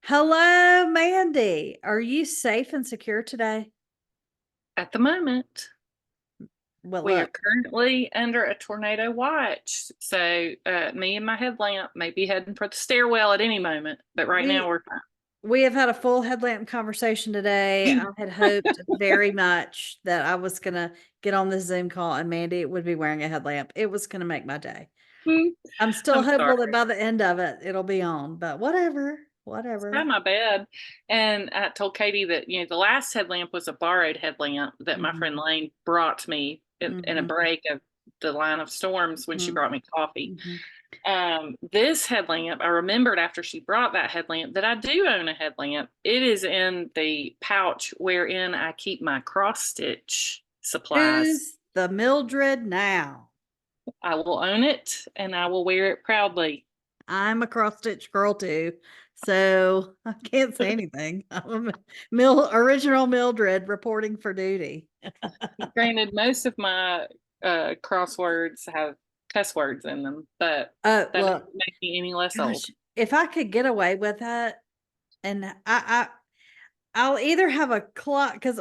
Hello, Mandee. Are you safe and secure today? At the moment, Well, we are look, currently under a tornado watch. So, me and my headlamp may be heading for the stairwell at any moment, but right now we we're fine. we have had a full headlamp conversation today. I had hoped very much that I was gonna get on this Zoom call and Mandy would be wearing a headlamp. It was gonna make my day. I'm still I'm sorry. hopeful that by the end of it, it'll be on, but whatever, It's by whatever. my bed. And I told Katie that, the last headlamp was a borrowed headlamp that my friend Mhm, Lane brought me in a mhm, break of the line of storms when she mhm, brought me coffee. mhm. This headlamp, I remembered after she brought that headlamp that I do own a headlamp. It is in the pouch wherein I keep my cross stitch supplies. Who's the Mildred now? I will own it and I will wear it proudly. I'm a cross stitch girl too, so I can't say anything. I'm a original Mildred reporting for duty. Granted, most of my crosswords have cuss words in them, but that doesn't Look, make me any less old. gosh, if I could get away with that, and I'll either have a closet because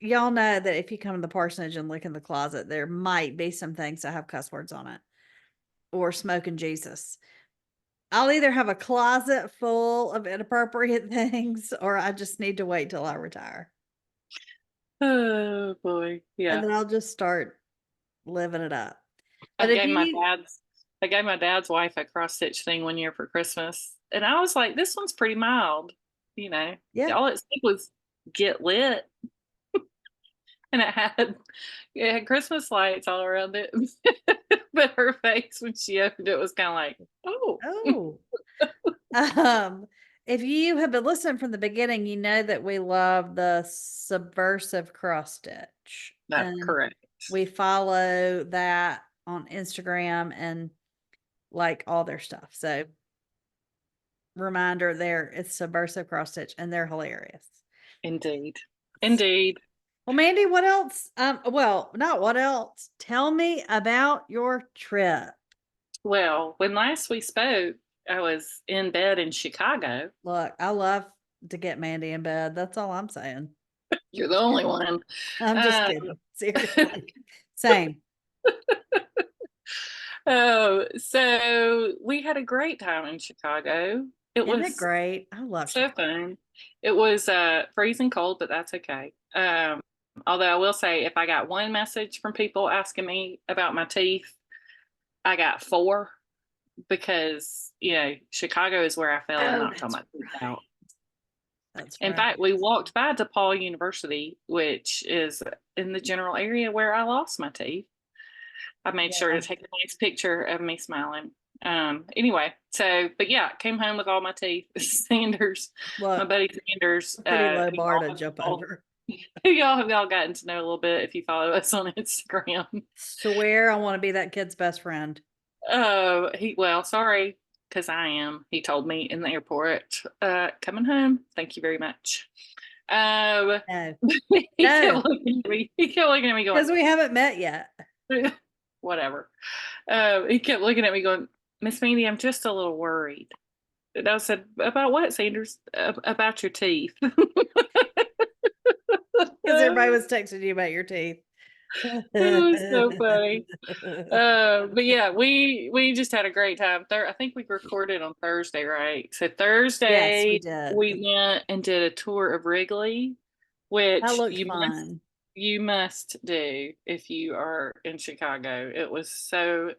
y'all know that if you come to the parsonage and look in the closet, there might be some things that have cuss words on it or smoking Jesus. I'll either have a closet full of inappropriate things or I just need to wait till I retire. Oh boy, And yeah. then I'll just start living it up. I But if gave my you dad's I gave my dad's wife a cross stitch thing one year for Christmas, and I was like, "This one's pretty mild," you know. yeah, All it said was "get lit," and it had Christmas lights all around it. But her face when she opened it was kind of like, "Oh, oh, um, if you have been listening from the beginning, you know that we love the subversive cross stitch, that's and correct." we follow that on Instagram and like all their stuff. So reminder there, it's subversive cross stitch and they're hilarious. Indeed, indeed. Well, Mandy, what else? Well, not what else. Tell me about your trip. Well, when last we spoke, I was in bed in Chicago. Look, I love to get Mandy in bed. That's all I'm saying. You're the only one. I'm just Uh, kidding. Seriously. Same. Oh, so we had a great time in Chicago. It Isn't it was great? I love so Chicago. fun. It was freezing cold, but that's okay. Although I will say, if I got one message from people asking me about my teeth, I got four because Chicago is where I fell and Oh, knocked all that's my teeth right. out. That's In right. fact, we walked by DePaul University, which is in the general area where I lost my teeth. I made sure to Yeah. take a nice picture of me smiling. Anyway, but yeah, came home with all my teeth. Sanders, my Look, buddy Sanders, a pretty low who bar y'all to have jump all, over. who y'all have y'all gotten to know a little bit if you follow us on Instagram. Swear I want to be that kid's best friend. Sorry, because I am. He told me in the airport, coming home. Thank you very much. Um, No. he kept No, looking at me. He kept looking at me going, because we haven't met yet. whatever. He kept looking at me going, Miss Meany, I'm just a little worried. And I said, about what, Sanders? About your teeth. Because everybody It was texting you about your teeth. was so funny. But yeah, we just had a great time. I think we recorded on Thursday, right? So Yes, we Thursday did. we went and did a tour of Wrigley, That which looked you must fun. you must do if you are in Chicago. It was so,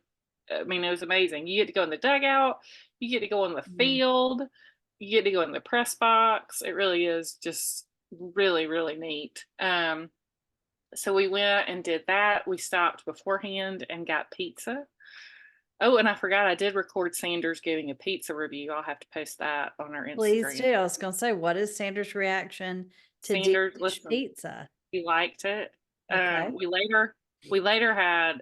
I mean, it was amazing. You get to go in the dugout, you get to go in the Mm. field, you get to go in the press box. It really is just really, really neat. So we went and did that. We stopped beforehand and got pizza. Oh, and I forgot I did record Sanders giving a pizza review. I'll have to post that on our Please Instagram. do. I was going to say, what is Sanders' reaction to deep Sanders, dish listen, pizza? he liked it. Okay. We later had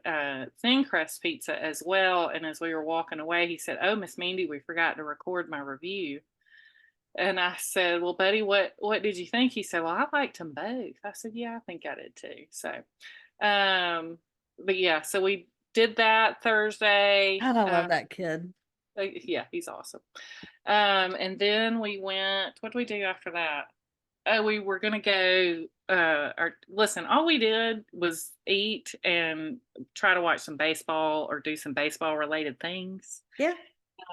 thin crust pizza as well. And as we were walking away, he said, "Oh, Miss Mandy, we forgot to record my review." And I said, "Well, buddy, what did you think?" He said, "Well, I liked them both." I said, "Yeah, I think I did too." So, but yeah, so we did that Thursday. God, I love that kid. Yeah, he's awesome. And then we went. What did we do after that? Oh, we were gonna go. Or listen, all we did was eat and try to watch some baseball or do some baseball related things. Yeah.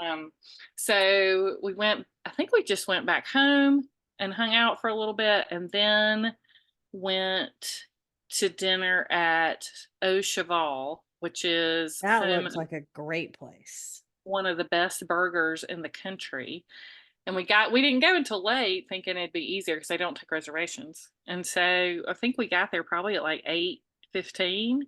Um, so we went. I think we just went back home and hung out for a little bit, and then went to dinner at Au Cheval, which is That home looks like a great place. one of the best burgers in the country. And we didn't go until late thinking it'd be easier because they don't take reservations. And so I think we got there probably at like 8:15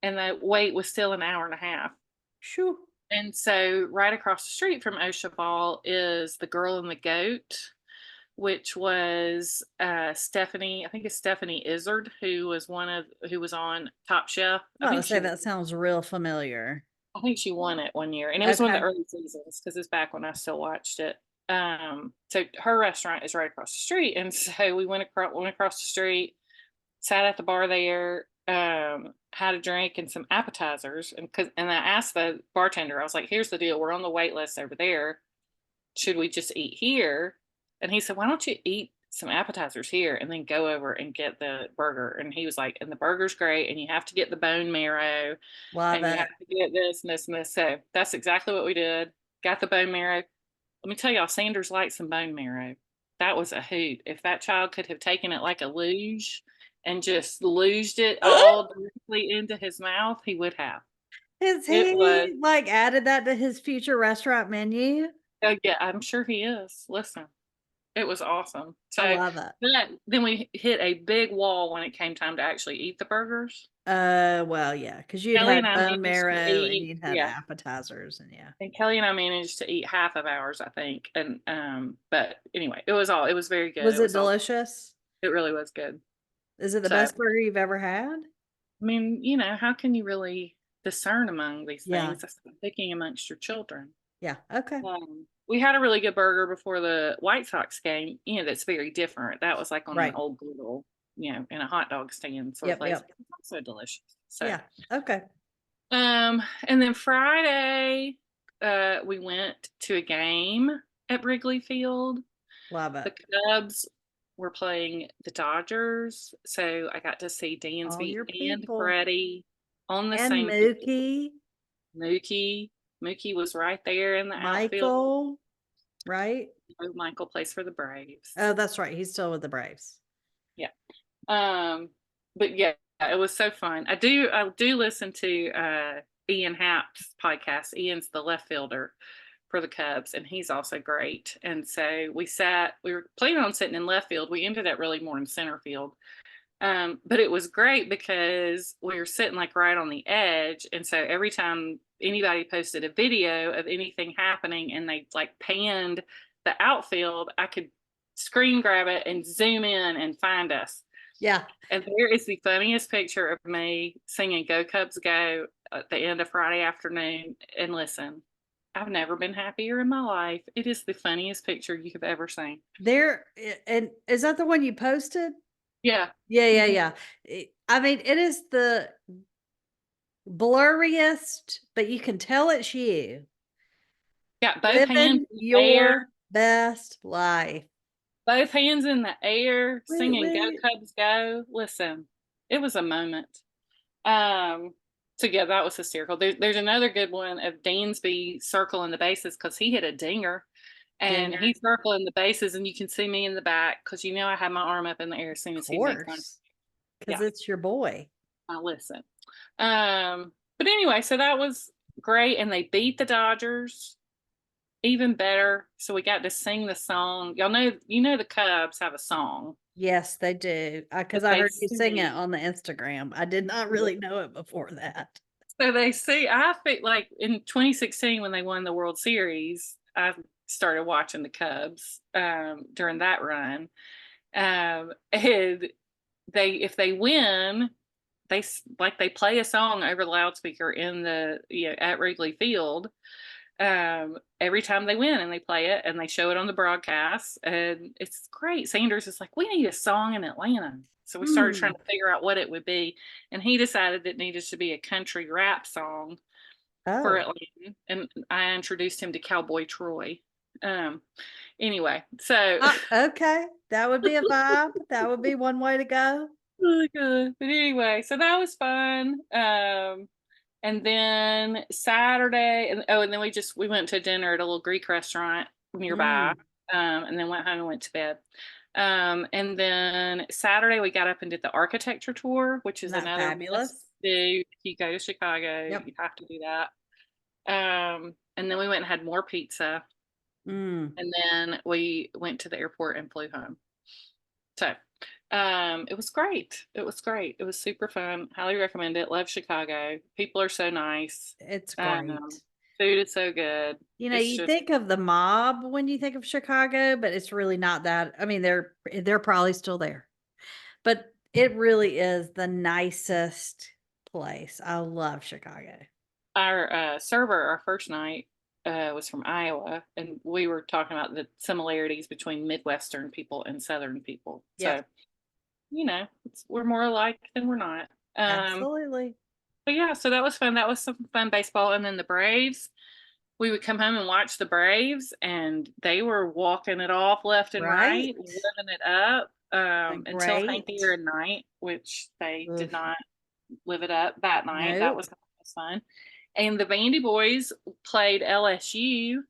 and the wait was still an hour and a half. Shoo. And so right across the street from Au Cheval is The Girl and the Goat, which was Stephanie, I think it's Stephanie Izzard, who was on Top Chef. I was say that sounds real familiar. I think she won it one year, and it was one of Okay. the early seasons because it's back when I still watched it. So her restaurant is right across the street, and so we went across the street, sat at the bar there, had a drink and some appetizers, and I asked the bartender, I was like, "Here's the deal: we're on the wait list over there. Should we just eat here?" And he said, "Why don't you eat some appetizers here and then go over and get the burger?" And he was like, "And the burger's great, and you have to get the bone marrow." Love And you have it. to get this and this and this. So that's exactly what we did. Got the bone marrow. Let me tell y'all, Sanders likes some bone marrow. That was a hoot. If that child could have taken it like a luge and just luged it all directly into his mouth, he would have. Has It was, he like added that to his future restaurant menu? yeah, I'm sure he is. Listen, it was awesome. I So love it. then we hit a big wall when it came time to actually eat the burgers. Well, yeah, because you'd Kelly and had I bone managed to marrow and eat, you'd had yeah, appetizers and yeah. and Kelly and I managed to eat half of ours, I think. And but anyway, it was very good. Was It it was all delicious? it really was good. Is it the So I best burger you've ever had? mean, how can you really discern among these Yeah. things? That's like picking amongst your children. Yeah. Okay. We had a really good burger before the White Sox game, that's very different. That was like on an Right. old griddle, in a hot dog stand sort of Yep. place. Yep. It's also delicious. So Yeah. Okay. and then Friday, we went to a game at Wrigley Field. Love The it. Cubs were playing the Dodgers, so I got to see All Dansby your and people. Freddie on the And same field. Mookie, Mookie was right there in the outfield. Michael, right? Oh, Michael plays for the Braves. Oh, that's right. He's still with the Braves. Yeah. But yeah, it was so fun. I do listen to Ian Happ's podcast. Ian's the left fielder for the Cubs, and he's also great. And so we were planning on sitting in left field. We ended up really more in center field. But it was great because we were sitting like right on the edge. And so every time anybody posted a video of anything happening and they like panned the outfield, I could screen grab it and zoom in and find us. Yeah. And there is the funniest picture of me singing Go Cubs Go at the end of Friday afternoon. And listen, I've never been happier in my life. It is the funniest picture you have ever seen. And is that the one you posted? Yeah. Yeah. Yeah. Mhm. Yeah. I mean, it is the blurriest, but you can tell it's you Got both hands living in the your air, best life. both hands in the air, Woo, singing Go woo. Cubs Go. Listen, it was a moment. Um, so yeah, that was hysterical. There's another good one of Dansby circling the bases because he hit a dinger. And Dinger. he's circling the bases, and you can see me in the back because I had my arm up in the air as soon Of as he made contact. course. Because Yeah, it's your boy. I listen. But anyway, so that was great, and they beat the Dodgers even better. So we got to sing the song. Y'all know, the Cubs have a song Yes, they do. Because that I they heard you sing it sing. on the Instagram. I did not really know it before that. So they see. I think like in 2016 when they won the World Series, I started watching the Cubs during that run. And if they win, they play a song over the loudspeaker in the at Wrigley Field every time they win, and they play it and they show it on the broadcast, and it's great. Sanders is like, we need a song in Atlanta, so we started trying Hmm. to figure out what it would be, and he decided it needed to be a country rap song. for Oh, Atlanta, and I introduced him to Cowboy Troy. Um, anyway, so okay. That would be a vibe. That would be one way to go. oh my god. But anyway, so that was fun. And then Saturday, and then we went to dinner at a little Greek restaurant nearby. Mm, And then went home and went to bed. And then Saturday we got up and did the architecture tour, which is isn't that another must fabulous? do. If you go to Chicago, Yep. you have to do that. And then we went and had more pizza, Mm. and then we went to the airport and flew home. So, it was great. It was great. It was super fun. Highly recommend it. Love Chicago. People are so nice. It's Um, great. food is so good. You know, It's you just think of the mob when you think of Chicago, but it's really not that. I mean, they're probably still there, but it really is the nicest place. I love Chicago. our server. Our first night was from Iowa, and we were talking about the similarities between Midwestern people and Southern people. Yep, So we're more alike than we're not. Um, absolutely. but yeah, so that was fun. That was some fun baseball, and then the Braves. We would come home and watch the Braves, and they were walking it off left and Right? right, living it up, until Thank Great. You and Night, which they did Ugh, not live it up that night. That nope. was fun. And the Vandy boys played LSU,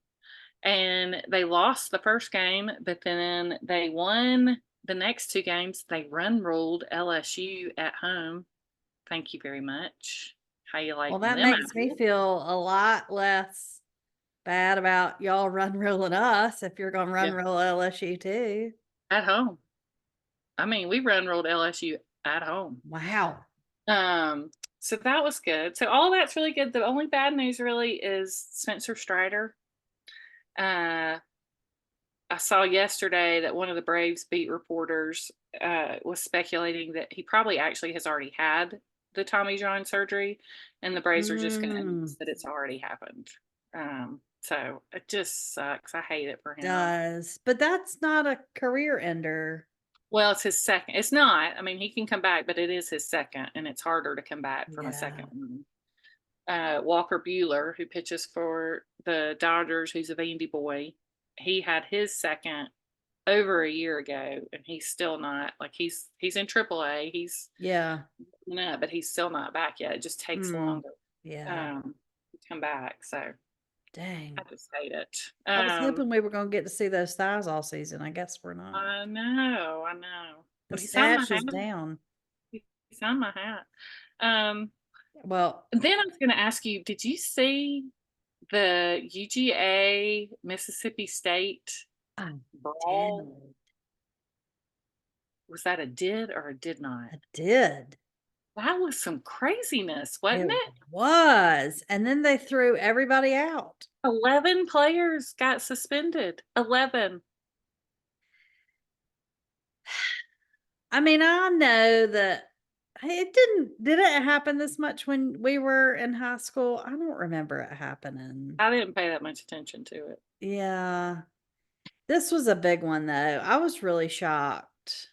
and they lost the first game, but then they won the next two games. They run ruled LSU at home. Thank you very much. How you Well, liking that them out makes me here? feel a lot less bad about y'all run ruling us if you're gonna run Yeah, rule LSU too. at home. I mean, we run ruled LSU at home. Wow. Um, so that was good. So all that's really good. The only bad news really is Spencer Strider. Uh, I saw yesterday that one of the Braves beat reporters was speculating that he probably actually has already had the Tommy John surgery, and the Braves are just going to Mm, announce that it's already happened. So it just sucks. I hate it for him. does. But that's not a career ender. Well, it's his second. It's not. I mean, he can come back, but it is his second, and it's harder to come back from a Yeah. second one. Walker Bueller, who pitches for the Dodgers, who's a Vandy boy, he had his second over a year ago, and he's still not like he's in AAA. He's Yeah. no, but he's still not back yet. It just takes Mm, longer yeah. to come back. So I Dang. just hate it. I was hoping we were gonna get to see those thighs all season. I guess we're not. I know. The But he signed my stash hat. is down. He signed my hat. Um, Well, then I was going to ask you, did you see the UGA Mississippi State I brawl? did. Was that a did or a did not? I did. That was some craziness, wasn't It it? was. And then they threw everybody out. 11 players got suspended. 11. I mean, I know that did it happen this much when we were in high school? I don't remember it happening. I didn't pay that much attention to it. Yeah. This was a big one though. I was really shocked.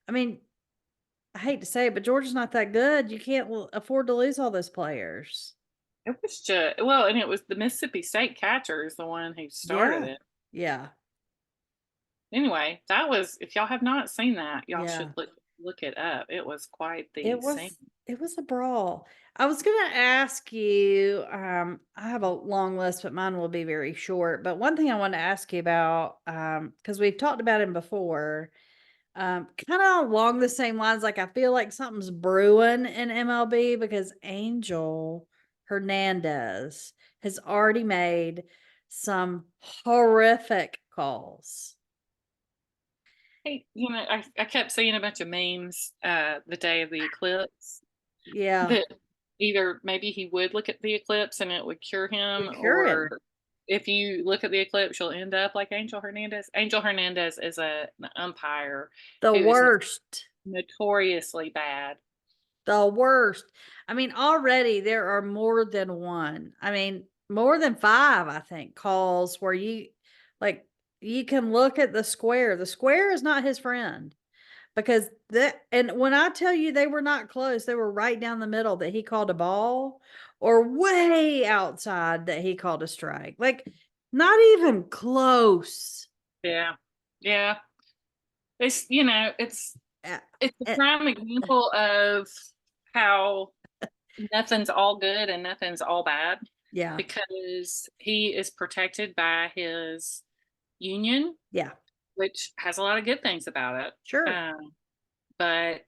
I mean, I hate to say it, but Georgia's not that good. You can't afford to lose all those players. It was just, well, and it was the Mississippi State catcher is the one who started Yeah. it. Yeah. Anyway, that was, if y'all have not seen that, y'all Yeah. should look it up. It was quite the It scene. was it was a brawl. I was gonna ask you, I have a long list, but mine will be very short. But one thing I want to ask you about, because we've talked about him before, kind of along the same lines, like I feel like something's brewing in MLB because Angel Hernandez has already made some horrific calls. Hey, I kept seeing a bunch of memes the day of the eclipse Yeah, that either maybe he would look at the eclipse and it would cure him, would cure him. or if you look at the eclipse, you'll end up like Angel Hernandez. Angel Hernandez is an umpire The who is worst. notoriously bad. The worst. I mean, already there are more than one. I mean, more than 5, I think, calls where like, you can look at the square. The square is not his friend because and when I tell you they were not close, they were right down the middle that he called a ball. or way outside that he called a strike. Like, not even close. Yeah. Yeah. It's, you know, Uh, it's a uh, prime example of how nothing's all good and nothing's all bad, yeah, because he is protected by his union, yeah, which has a lot of good things about it. sure. But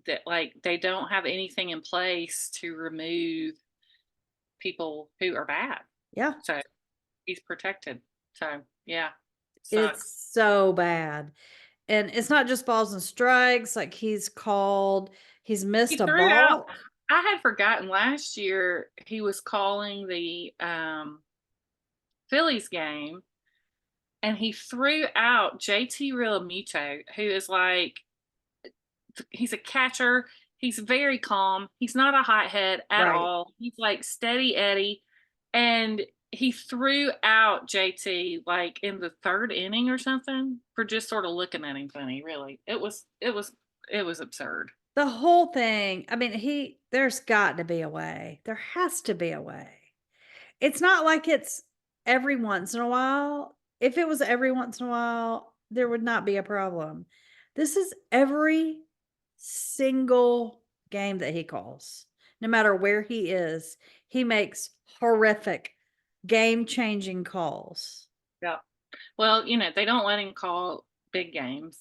that, like, they don't have anything in place to remove people who are bad. Yeah. So he's protected. So yeah, It's sucks. so bad. And it's not just balls and strikes. Like he's He missed a threw out. ball. I had forgotten last year he was calling the Phillies game, and he threw out JT Realmuto, who is like, he's a catcher. He's very calm. He's not a hothead at Right. all. He's like steady Eddie. And he threw out JT like in the third inning or something for just sort of looking at him funny, really. It was absurd. The whole thing. I mean, there's got to be a way. There has to be a way. It's not like it's every once in a while. If it was every once in a while, there would not be a problem. This is every single game that he calls. No matter where he is, he makes horrific, game-changing calls. Yeah. Well, they don't let him call big games.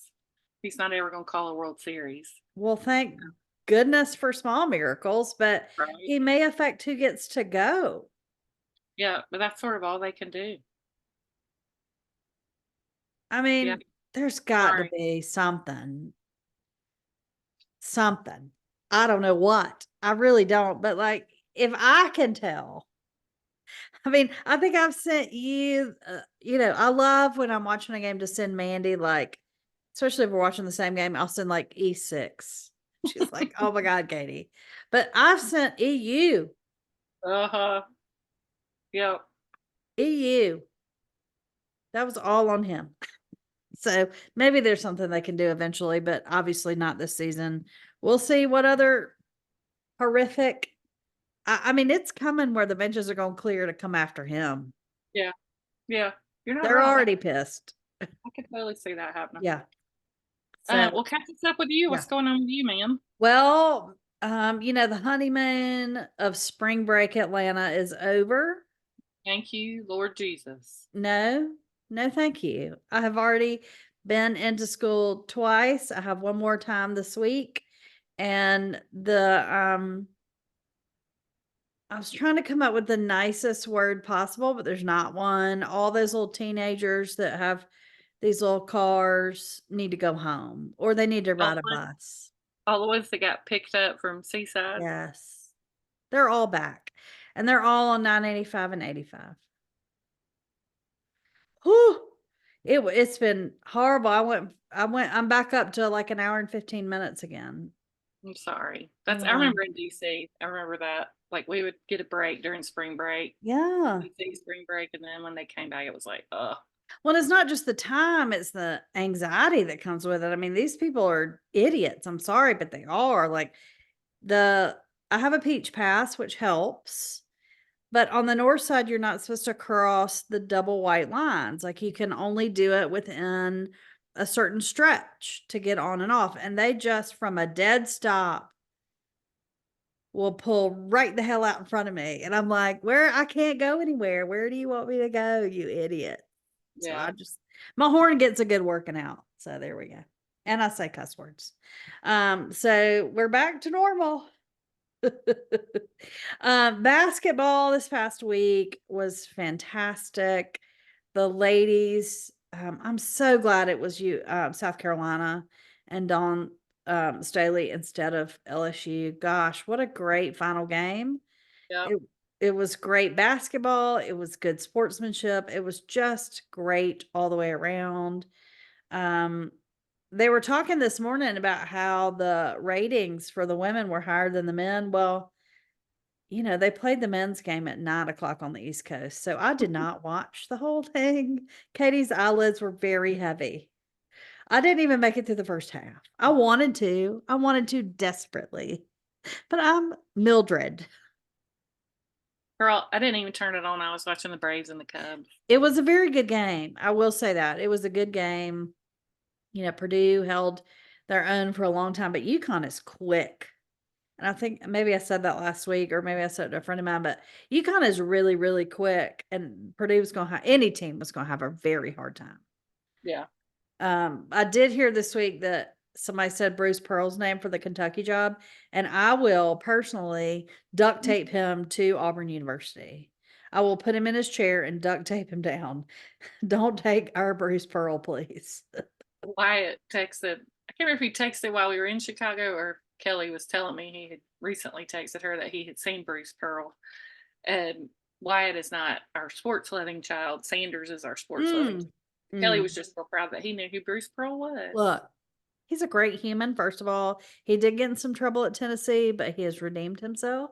He's not ever going to call a World Series. Well, thank goodness for small miracles, but Right. he may affect who gets to go. Yeah, but that's sort of all they can do. I Yeah. mean, there's got to Sorry. be something. Something. I don't know what. I really don't, but, like, if I can tell, I mean, I think I've sent you, I love when I'm watching a game to send Mandee, like, especially if we're watching the same game, I'll send, like, E6. She's like, "Oh my god, Katie." But I've sent EU, Uh-huh. Yep. EU. That was all on him. So, maybe there's something they can do eventually, but obviously not this season. We'll see what other horrific I mean, it's coming where the benches are gonna clear to come after him. Yeah. Yeah. You're not They're wrong. already pissed. I could totally see that happening. Yeah. So, Well, catch us up with you. yeah. What's going on with you, man? Well, the honeymoon of spring break Atlanta is over. Thank you, Lord Jesus. No, no, thank you. I have already been into school twice. I have one more time this week. And I was trying to come up with the nicest word possible, but there's not one. All those little teenagers that have these little cars need to go home or they need to All ride a the ones, bus. all the ones that got picked up from Seaside. Yes. They're all back. And they're all on 985 and 85. Whew. It's been horrible. I'm back up to like an hour and 15 minutes again. I'm sorry. I Yeah. remember in DC. I remember that. Like, we would get a break during spring break, Yeah. DC spring break, and then when they came back, it was like, ugh. Well, it's not just the time, it's the anxiety that comes with it. I mean, these people are idiots. I'm sorry, but they are. Like the I have a peach pass, which helps. But on the north side, you're not supposed to cross the double white lines. Like you can only do it within a certain stretch to get on and off. And they just from a dead stop will pull right the hell out in front of me. And I'm like, where I can't go anywhere. Where do you want me to go, you idiot? So Yeah. my horn gets a good working out. So there we go. And I say cuss words. So we're back to normal. Basketball this past week was fantastic. The ladies, I'm so glad it was South Carolina and Dawn Staley instead of LSU. Gosh, what a great final game. Yep. It was great basketball. It was good sportsmanship. It was just great all the way around. Um, they were talking this morning about how the ratings for the women were higher than the men. Well, they played the men's game at 9 o'clock on the East Coast. So I did not watch the whole thing. Katie's eyelids were very heavy. I didn't even make it through the first half. I wanted to. I wanted to desperately. But I'm Mildred. Girl, I didn't even turn it on. I was watching the Braves and the Cubs. It was a very good game. I will say that. It was a good game. Purdue held their own for a long time, but UConn is quick. And I think maybe I said that last week, or maybe I said it to a friend of mine, but UConn is really, really quick. And Purdue was going to have, any team was going to have a very hard time. Yeah. I did hear this week that somebody said Bruce Pearl's name for the Kentucky job, and I will personally duct tape him to Auburn University. I will put him in his chair and duct tape him down. Don't take our Bruce Pearl, please. Wyatt texted, I can't remember if he texted while we were in Chicago or Kelly was telling me he had recently texted her that he had seen Bruce Pearl. And Wyatt is not our sports loving child. Sanders is our sports loving. Kelly was just so proud that he knew who Bruce Pearl was. Look, he's a great human, first of all. He did get in some trouble at Tennessee, but he has redeemed himself.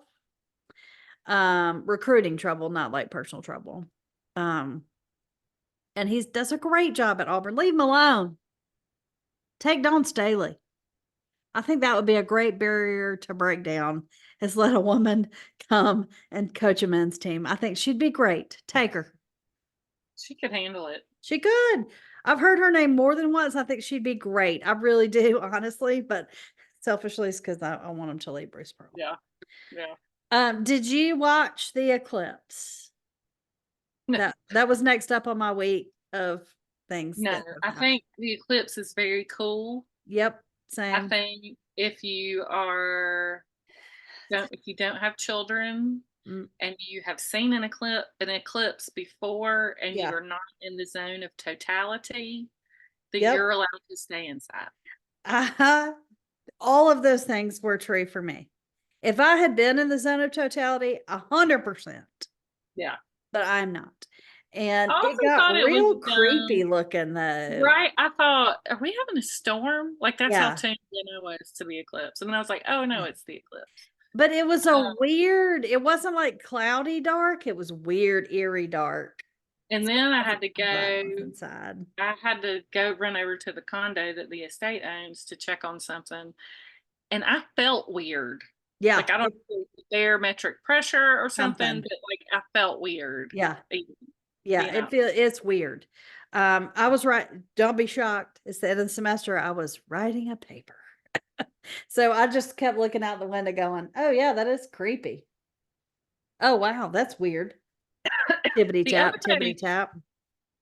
Recruiting trouble, not like personal trouble. And he does a great job at Auburn. Leave him alone. Take Dawn Staley. I think that would be a great barrier to break down, is let a woman come and coach a men's team. I think she'd be great. Take her. She could handle it. She could. I've heard her name more than once. I think she'd be great. I really do, honestly, but selfishly it's because I want him to leave Bruce Pearl. Yeah. Yeah. Did you watch the eclipse? No. That was next up on my week of things. No, I think the eclipse is very cool. Yep, same. I think if you don't have children and you have seen an eclipse before and you are not in the zone of totality, then you're allowed to stay inside. All of those things were true for me. If I had been in the zone of totality, 100%. Yeah. But I'm not. And I it got real creepy done, looking though. Right. I thought, are we having a storm? Like that's how tuned in I was to the eclipse. And then I was like, oh no, it's the eclipse. But it was it wasn't like cloudy dark. It was weird, eerie dark. And then I had to go inside. I had to go run over to the condo that the estate owns to check on something. And I felt weird. Yeah. Like I don't know barometric pressure or something, but like I felt weird. Yeah. Yeah, it's weird. I was right. Don't be shocked. It's the end of the semester. I was writing a paper. So I just kept looking out the window going, oh yeah, that is creepy. Oh wow, that's weird. Tippity tap, tippity tap.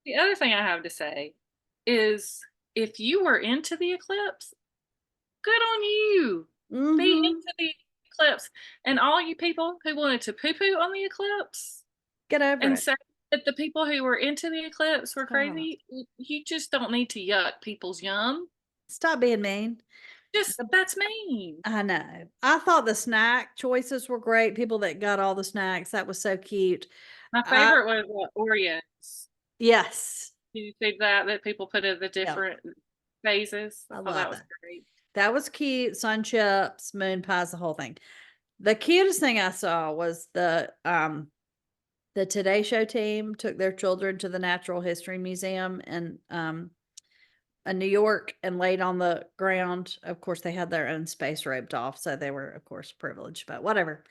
The other thing I have to say is if you were into the eclipse, good on you. Be into the eclipse. And all you people who wanted to poo-poo on the eclipse, get over it. And say that the people who were into the eclipse were crazy. You just don't need to yuck people's yum. Stop being mean. That's mean. I know. I thought the snack choices were great. People that got all the snacks, that was so cute. My favorite was Oreos. Yes. Did you see that people put in the different phases? I thought that was great. That was cute. Sun chips, moon pies, the whole thing. The cutest thing I saw was the Today Show team took their children to the Natural History Museum in New York and laid on the ground. Of course, they had their own space roped off, so they were, of course, privileged, but whatever.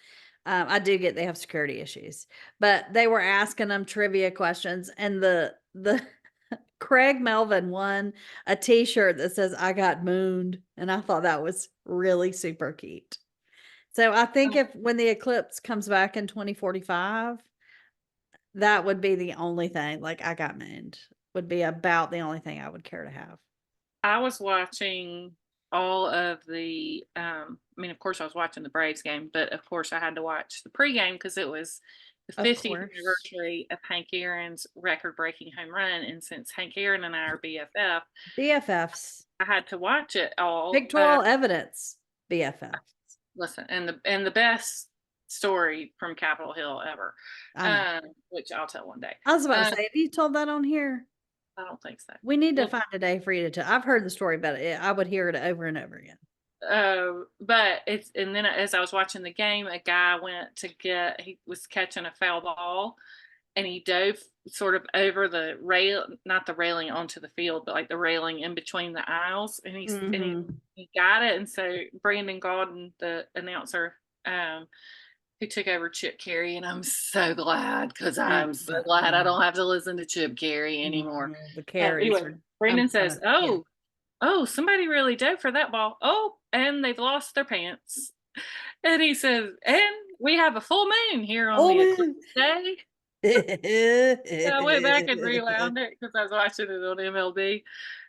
I do get they have security issues, but they were asking them trivia questions, and the Craig Melvin won a t-shirt that says "I got mooned," and I thought that was really super cute. So I think when the eclipse comes back in 2045, that would be the only thing, like I got mooned, would be about the only thing I would care to have. I was watching all of the, of course I was watching the Braves game, but of course I had to watch the pregame because it was the 50th anniversary of Hank Aaron's record-breaking home run. And since Hank Aaron and I are BFFs, I had to watch it all. Pictorial evidence, BFFs. Listen, and the best story from Capitol Hill ever, which I'll tell one day. I was about to say, have you told that on here? I don't think so. We need to find a day for you to tell. I've heard the story, but I would hear it over and over again. But and then as I was watching the game, a guy he was catching a foul ball, and he dove sort of over the rail, not the railing onto the field, but like the railing in between the aisles, and he got it. And so Brandon Gaudin, the announcer, who who took over Chip Carey, and I'm so glad because I'm so But, glad I don't have to listen to Chip Carey anymore. the carries Anyway, are, I'm Brandon kind says, of, yeah. "Oh, somebody really dove for that ball. Oh, and they've lost their pants." And he says, "And we have a full moon here on Oh the eclipse man. day." I went back and rewound it because I was watching it on MLB.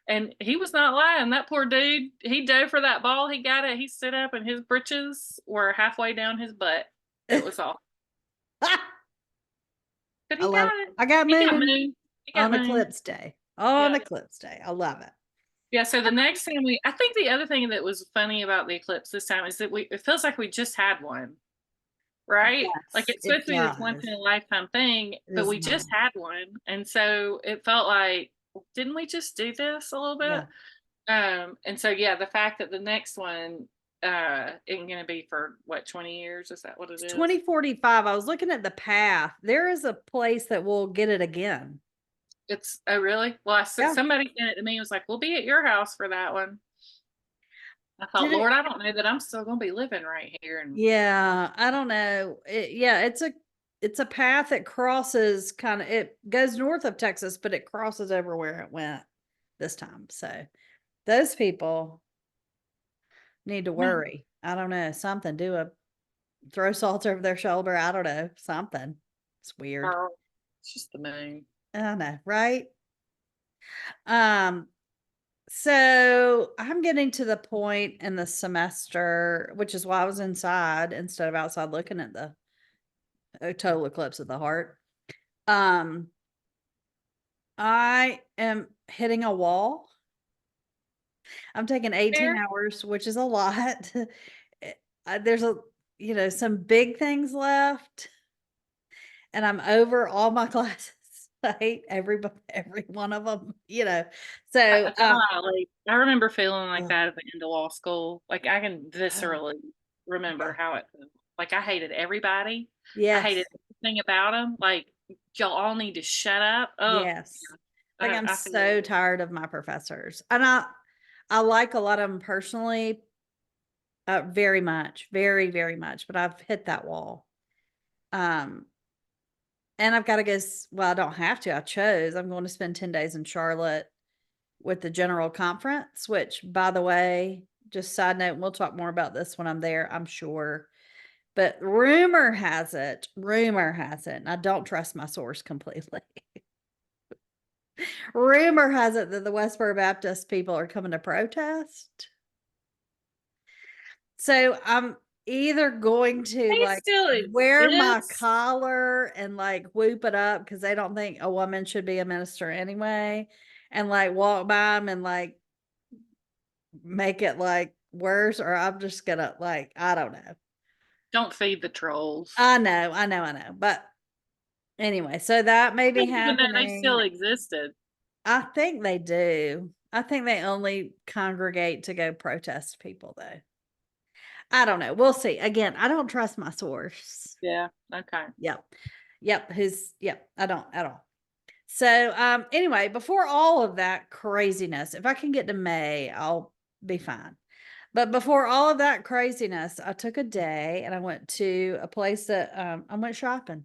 And he was not lying. That poor dude, he dove for that ball. He got it. He stood up and his britches were halfway down his butt. It was all. But I he love it. got it. I got He got moon moon. He got on moon. eclipse day. On Yeah. eclipse day. I love it. Yeah. So the next time I think the other thing that was funny about the eclipse this time is that it feels like we just had one, right? Like Yes, it's it supposed to be this once does. in a lifetime thing, It but is we not. just had one. And so it felt like, didn't we just do this a little bit? Yeah. And so yeah, the fact that the next one isn't gonna be for what, 20 years? Is that what it It's is? 2045. I was looking at the path. There is a place that will get it again. It's oh really? Well, Yeah. somebody sent it to me and was like, "We'll be at your house for that one." I thought, Did it? Lord, I don't know that I'm still gonna be living right here. And Yeah. I don't know. Yeah, it's a path that crosses kind of, it goes north of Texas, but it crosses over where it went this time. So those people need to man, worry. I don't know. Something. Do a throw salt over their shoulder. I don't know. Something. It's weird. girl, it's just the moon. I know, right? Um, so I'm getting to the point in the semester, which is why I was inside instead of outside looking at the total eclipse of the heart. Um, I am hitting a wall. I'm taking 18 There, hours, which is a lot. There's some big things left, and I'm over all my classes. I hate every one of them. So, golly, I remember feeling like ugh, that at the end of law school. Like I can ugh, viscerally remember yeah, how it felt. Like I hated everybody. I hated yes, everything about them. Like y'all all need to shut up. Oh, yes. Like I'm I feel so tired of my professors, and I like a lot of them personally, very much, very very much. But I've hit that wall. Um, and I've got to go. Well, I don't have to. I chose. I'm going to spend 10 days in Charlotte with the general conference. Which, by the way, just side note, we'll talk more about this when I'm there, I'm sure. But rumor has it, and I don't trust my source completely. Rumor has it that the Westboro Baptist people are coming to protest. So I'm either going to they like still wear my exist. collar and like whoop it up because they don't think a woman should be a minister anyway, and like walk by them and like make it like worse, or I'm just gonna like, I don't know. Don't feed the trolls. I know. But anyway, so that may I be didn't even know they still happening. existed. I think they do. I think they only congregate to go protest people, though. I don't know. We'll see. Again, I don't trust my source. Yeah. Okay. Yep. Yep. I don't at all. So, anyway, before all of that craziness, if I can get to May, I'll be fine. But before all of that craziness, I took a day and I went to a place that I went shopping.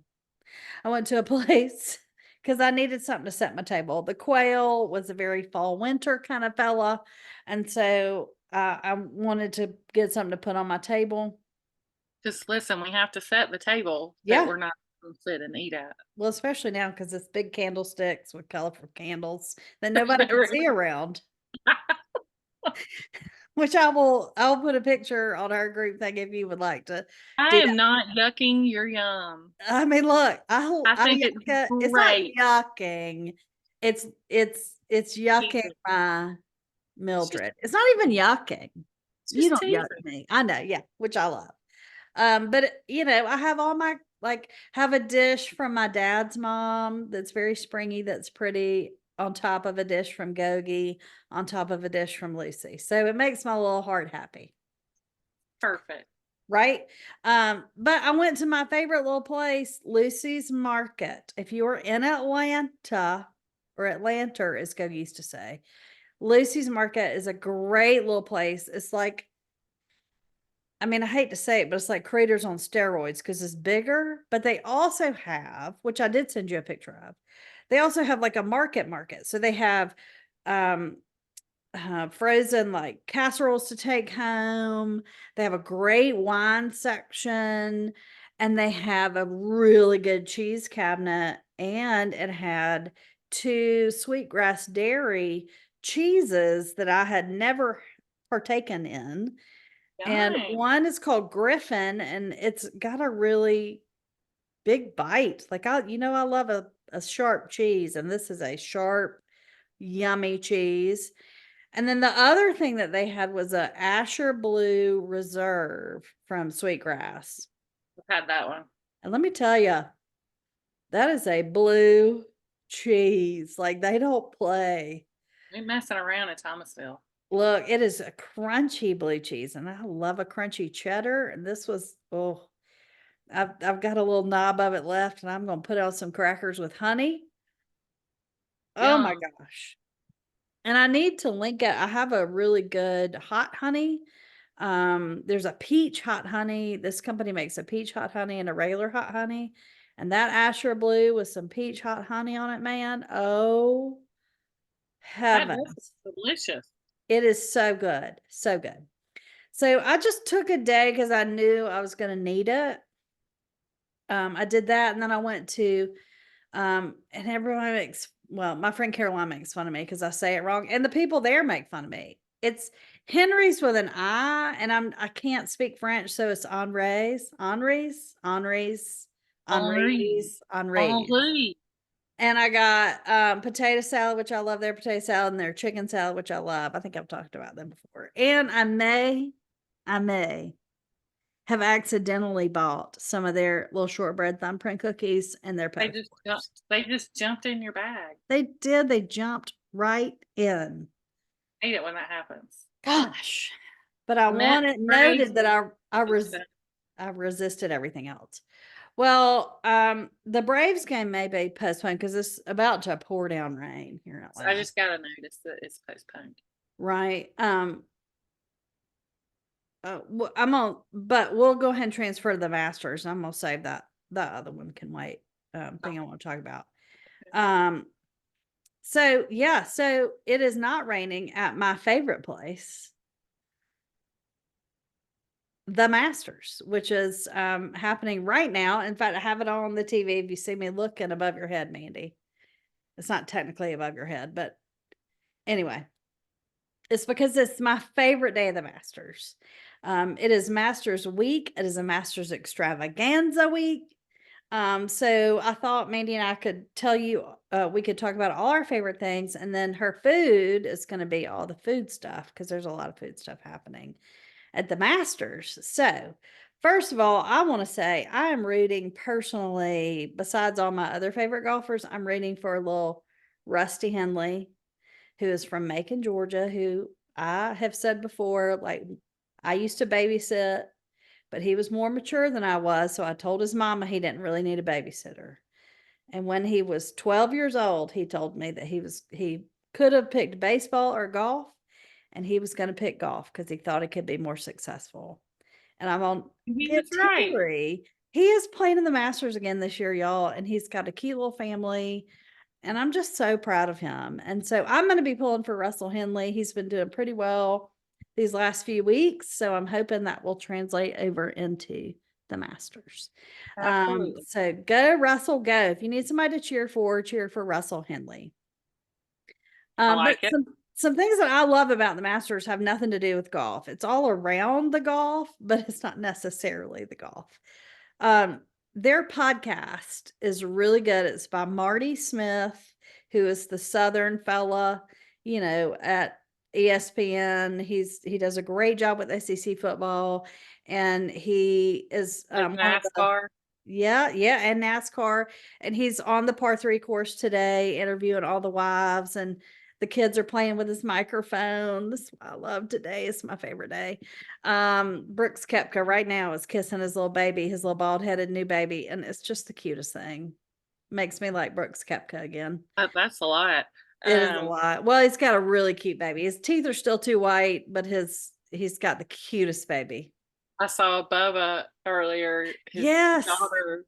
I went to a place because I needed something to set my table. The quail was a very fall winter kind of fella. And so I wanted to get something to put on my table. Just listen, we have to set the table that Yeah. we're not going to sit and eat at. Well, especially now because it's big candlesticks with colorful candles that nobody can see around. Which I'll put a picture on our group thing if you would like to I do am that. not yucking your yum. I mean, look, I I think it's yuck it. It's not great. yucking. It's yucking Teasing. my It's just, Mildred. It's not even yucking. it's You just don't yuck teasing. me. I know, yeah, which I love. But I have all my like have a dish from my dad's mom that's very springy, that's pretty, on top of a dish from Gogi, on top of a dish from Lucy. So it makes my little heart happy. Perfect. Right? But I went to my favorite little place, Lucy's Market. If you are in Atlanta, or Atlanta, as Gogi used to say, Lucy's Market is a great little place. It's like I mean, I hate to say it, but it's like Craters on steroids because it's bigger. But they also have, which I did send you a picture of, they also have like a market. So they have um frozen like casseroles to take home. They have a great wine section, and they have a really good cheese cabinet. And it had two sweetgrass dairy cheeses that I had never partaken in. And Dang. one is called Griffin, and it's got a really big bite. Like I love a sharp cheese, and this is a sharp, yummy cheese. And then the other thing that they had was a Asher Blue Reserve from Sweetgrass. I've had that one. And let me tell you, that is a blue cheese. Like they don't play. We messing around in Thomasville. Look, it is a crunchy blue cheese, and I love a crunchy cheddar. And this was, oh, I've got a little knob of it left, and I'm gonna put on some crackers with honey. Oh my Yum. gosh. And I need to link it. I have a really good hot honey. There's a peach hot honey. This company makes a peach hot honey and a regular hot honey. And that Asher Blue with some peach hot honey on it, man. Oh, That does heavens. delicious. It is so good. So good. So I just took a day because I knew I was going to need it. I did that, and then I went to and everyone my friend Caroline makes fun of me because I say it wrong, and the people there make fun of me. It's Henry's with an I, and I can't speak French, so it's Henri. Henri's. Henri. And I got potato salad, which I love their potato salad, and their chicken salad, which I love. I think I've talked about them before. And I may have accidentally bought some of their little shortbread thumbprint cookies and their They post. just jumped. They just jumped in your bag. They did. They jumped right in. Hate it when that happens. Gosh. But I Met noted that crazy. I resisted everything else. Well, the Braves game may be postponed because it's about to pour down rain here in I Atlanta. just got a notice that it's postponed. Right. But we'll go ahead and transfer to the Masters. I'm gonna save that. That other one can wait. Thing I want to talk about. So yeah, so it is not raining at my favorite place, the Masters, which is happening right now. In fact, I have it on the TV. If you see me looking above your head, Mandy, it's not technically above your head, but anyway, it's because it's my favorite day of the Masters. It is Masters week. It is a Masters extravaganza week. So I thought Mandy and I could tell you, we could talk about all our favorite things, and then her food is going to be all the food stuff because there's a lot of food stuff happening at the Masters. So, first of all, I want to say I am rooting personally, besides all my other favorite golfers, I'm rooting for a little Rusty Henley, who is from Macon, Georgia, who I have said before, like I used to babysit, but he was more mature than I was. So I told his mama he didn't really need a babysitter. And when he was 12 years old, he told me that he could have picked baseball or golf, and he was going to pick golf because he thought he could be more successful. And I'm on He get was right. teary. He is playing in the Masters again this year, y'all, and he's got a cute little family. And I'm just so proud of him. And so I'm going to be pulling for Russell Henley. He's been doing pretty well these last few weeks. So I'm hoping that will translate over into the Masters. Absolutely. So go, Russell, go. If you need somebody to cheer for Russell Henley. I But like it. some things that I love about the Masters have nothing to do with golf. It's all around the golf, but it's not necessarily the golf. Their podcast is really good. It's by Marty Smith, who is the Southern fella, at ESPN. He does a great job with SEC football, and he is Like one of the NASCAR. and NASCAR. And he's on the par 3 course today, interviewing all the wives, and the kids are playing with his microphone. This is what I love today. It's my favorite day. Brooks Koepka right now is kissing his little baby, his little bald-headed new baby, and it's just the cutest thing. Makes me like Brooks Koepka again. That's a lot. It is a lot. Well, he's got a really cute baby. His teeth are still too white, but he's got the cutest baby. I saw Bubba earlier. Yes.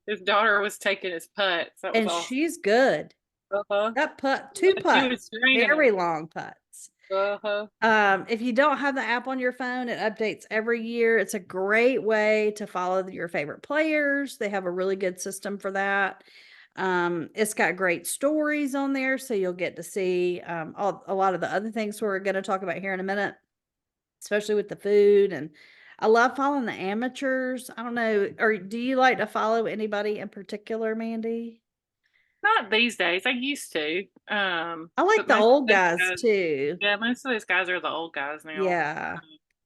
His daughter was taking his putts. That was And awesome. she's good. Uh-huh. That putt, two She was putts, training very him. long putts. Uh-huh. If you don't have the app on your phone, it updates every year. It's a great way to follow your favorite players. They have a really good system for that. It's got great stories on there, so you'll get to see a lot of the other things we're going to talk about here in a minute, especially with the food. And I love following the amateurs. I don't know, or do you like to follow anybody in particular, Mandee? Not these days. I used to. I like But the most of old those guys guys, too. yeah, most of those guys are the old guys now. Yeah.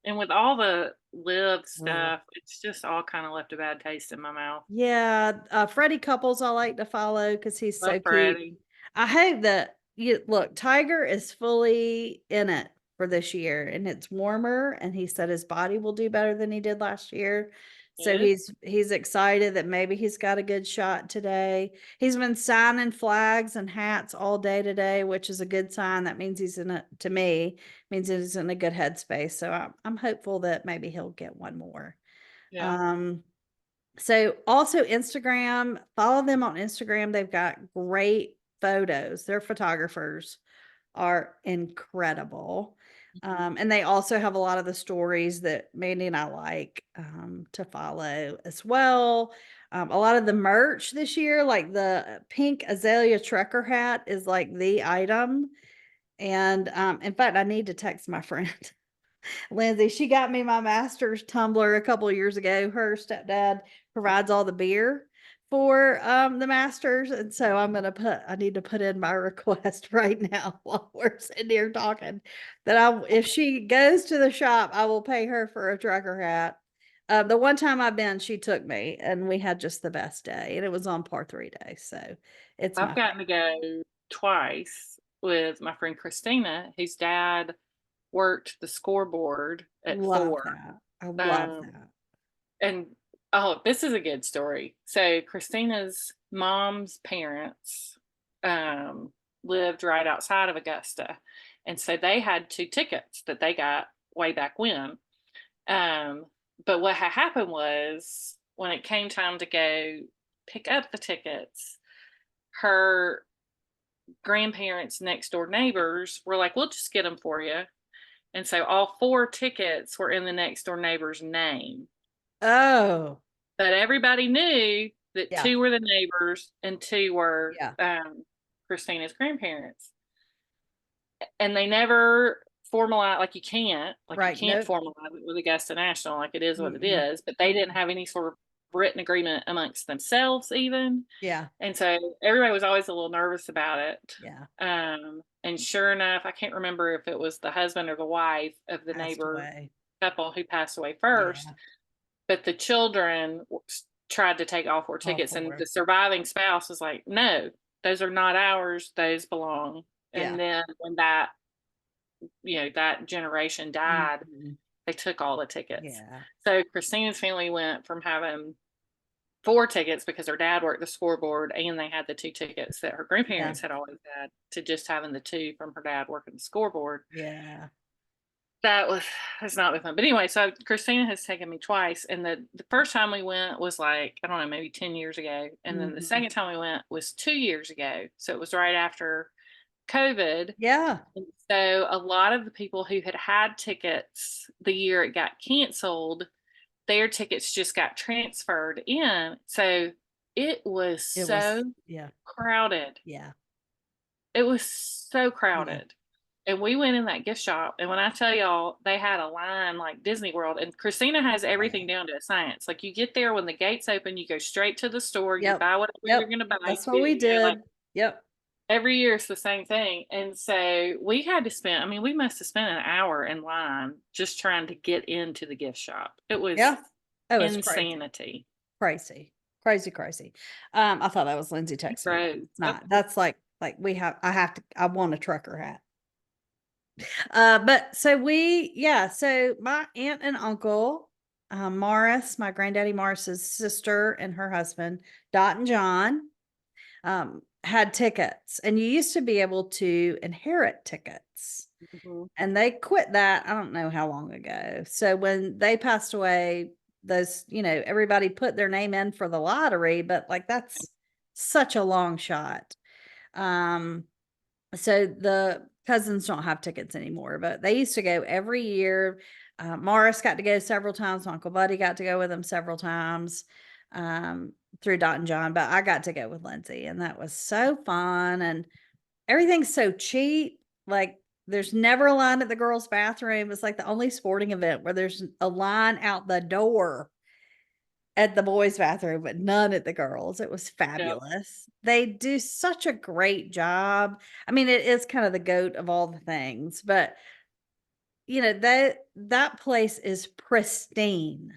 And with all the live Ugh. stuff, it's just all kind of left a bad taste in my mouth. Yeah, Freddie Couples I like to follow because he's Love so cute. Freddie. I hope that you look, Tiger is fully in it for this year and it's warmer and he said his body will do better than he did last year. So Good. he's excited that maybe he's got a good shot today. He's been signing flags and hats all day today, which is a good sign. That means he's in it to me, means he's in a good headspace. So I'm hopeful that maybe he'll get one more. Yeah. Um so also Instagram, follow them on Instagram. They've got great photos. Their photographers are incredible. Mhm. And they also have a lot of the stories that Mandy and I like to follow as well. A lot of the merch this year, like the pink Azalea trucker hat, is like the item. And in fact, I need to text my friend Lindsay. She got me my master's tumbler a couple of years ago. Her stepdad provides all the beer for the masters. And so I need to put in my request right now while we're sitting here talking that if she goes to the shop, I will pay her for a trucker hat. The one time I've been, she took me and we had just the best day and it was on par 3 day. So it's I've my gotten to go twice with my friend Christina, whose dad worked the scoreboard at love Ford. that. I love Um, that. and oh, this is a good story. So Christina's mom's parents um, lived right outside of Augusta, and so they had two tickets that they got way back when. Um, but what had happened was when it came time to go pick up the tickets, her grandparents' next door neighbors were like, "We'll just get them for you." And so all four tickets were in the next door neighbor's name. Oh, But everybody knew that yeah. two were the neighbors and two were Yeah. Christina's grandparents. And they never formalized, like you Right. can't Nope. formalize it with Augusta National, like it is what it Mm-mm. is. But they didn't have any sort of written agreement amongst themselves, even. Yeah. And so everybody was always a little nervous about it. Yeah. And sure enough, I can't remember if it was the husband or the wife of the Passed neighbor away. couple who passed away first, Yeah. but the children tried to take all four All tickets, and the four. surviving spouse was like, "No, those are not ours. Those belong." Yeah. And then when that generation died, Mhm. they took all the tickets. Yeah. So Christina's family went from having four tickets because her dad worked the scoreboard and they had the two tickets that her Yeah. grandparents had always had, to just having the two from her dad working the scoreboard. Yeah. That was has not been fun. But anyway, so Christina has taken me twice, and the first time we went was like, I don't know, maybe 10 years ago. And then the Mhm. second time we went was 2 years ago. So it was right after COVID. Yeah. And so a lot of the people who had had tickets the year it got canceled, their tickets just got transferred in. So it was It was. so Yeah. crowded. Yeah. It was so Yeah. crowded. And we went in that gift shop, and when I tell y'all, they had a line like Disney World, and Christina has Yeah. everything down to a science. Like, you get there when the gates open, you go straight to the store, you Yep. buy whatever you're Yep. gonna buy, That's what we like, did. Yep. every year it's the same thing. And so we had to spend, I mean, we must have spent an hour in line just trying to get into the gift shop. It was Yeah. Oh, it's crazy. insanity. Crazy. Crazy, crazy. I thought that was Lindsay texting me, but Right. it's Yep. not. That's like I want a trucker hat. But so so my aunt and uncle, Morris, my granddaddy Morris's sister and her husband, Dot and John, had tickets, and you used to be able to inherit tickets, Mhm. and they quit that. I don't know how long ago. So when they passed away, those, everybody put their name in for the lottery, but like that's such a long shot. So the cousins don't have tickets anymore, but they used to go every year. Morris got to go several times. Uncle Buddy got to go with them several times, through Dot and John, but I got to go with Lindsay, and that was so fun. And everything's so cheap. Like there's never a line at the girls' bathroom. It's like the only sporting event where there's a line out the door at the boys' bathroom, but none at the girls. It was Yep. fabulous. They do such a great job. I mean, it is kind of the goat of all the things, but that place is pristine.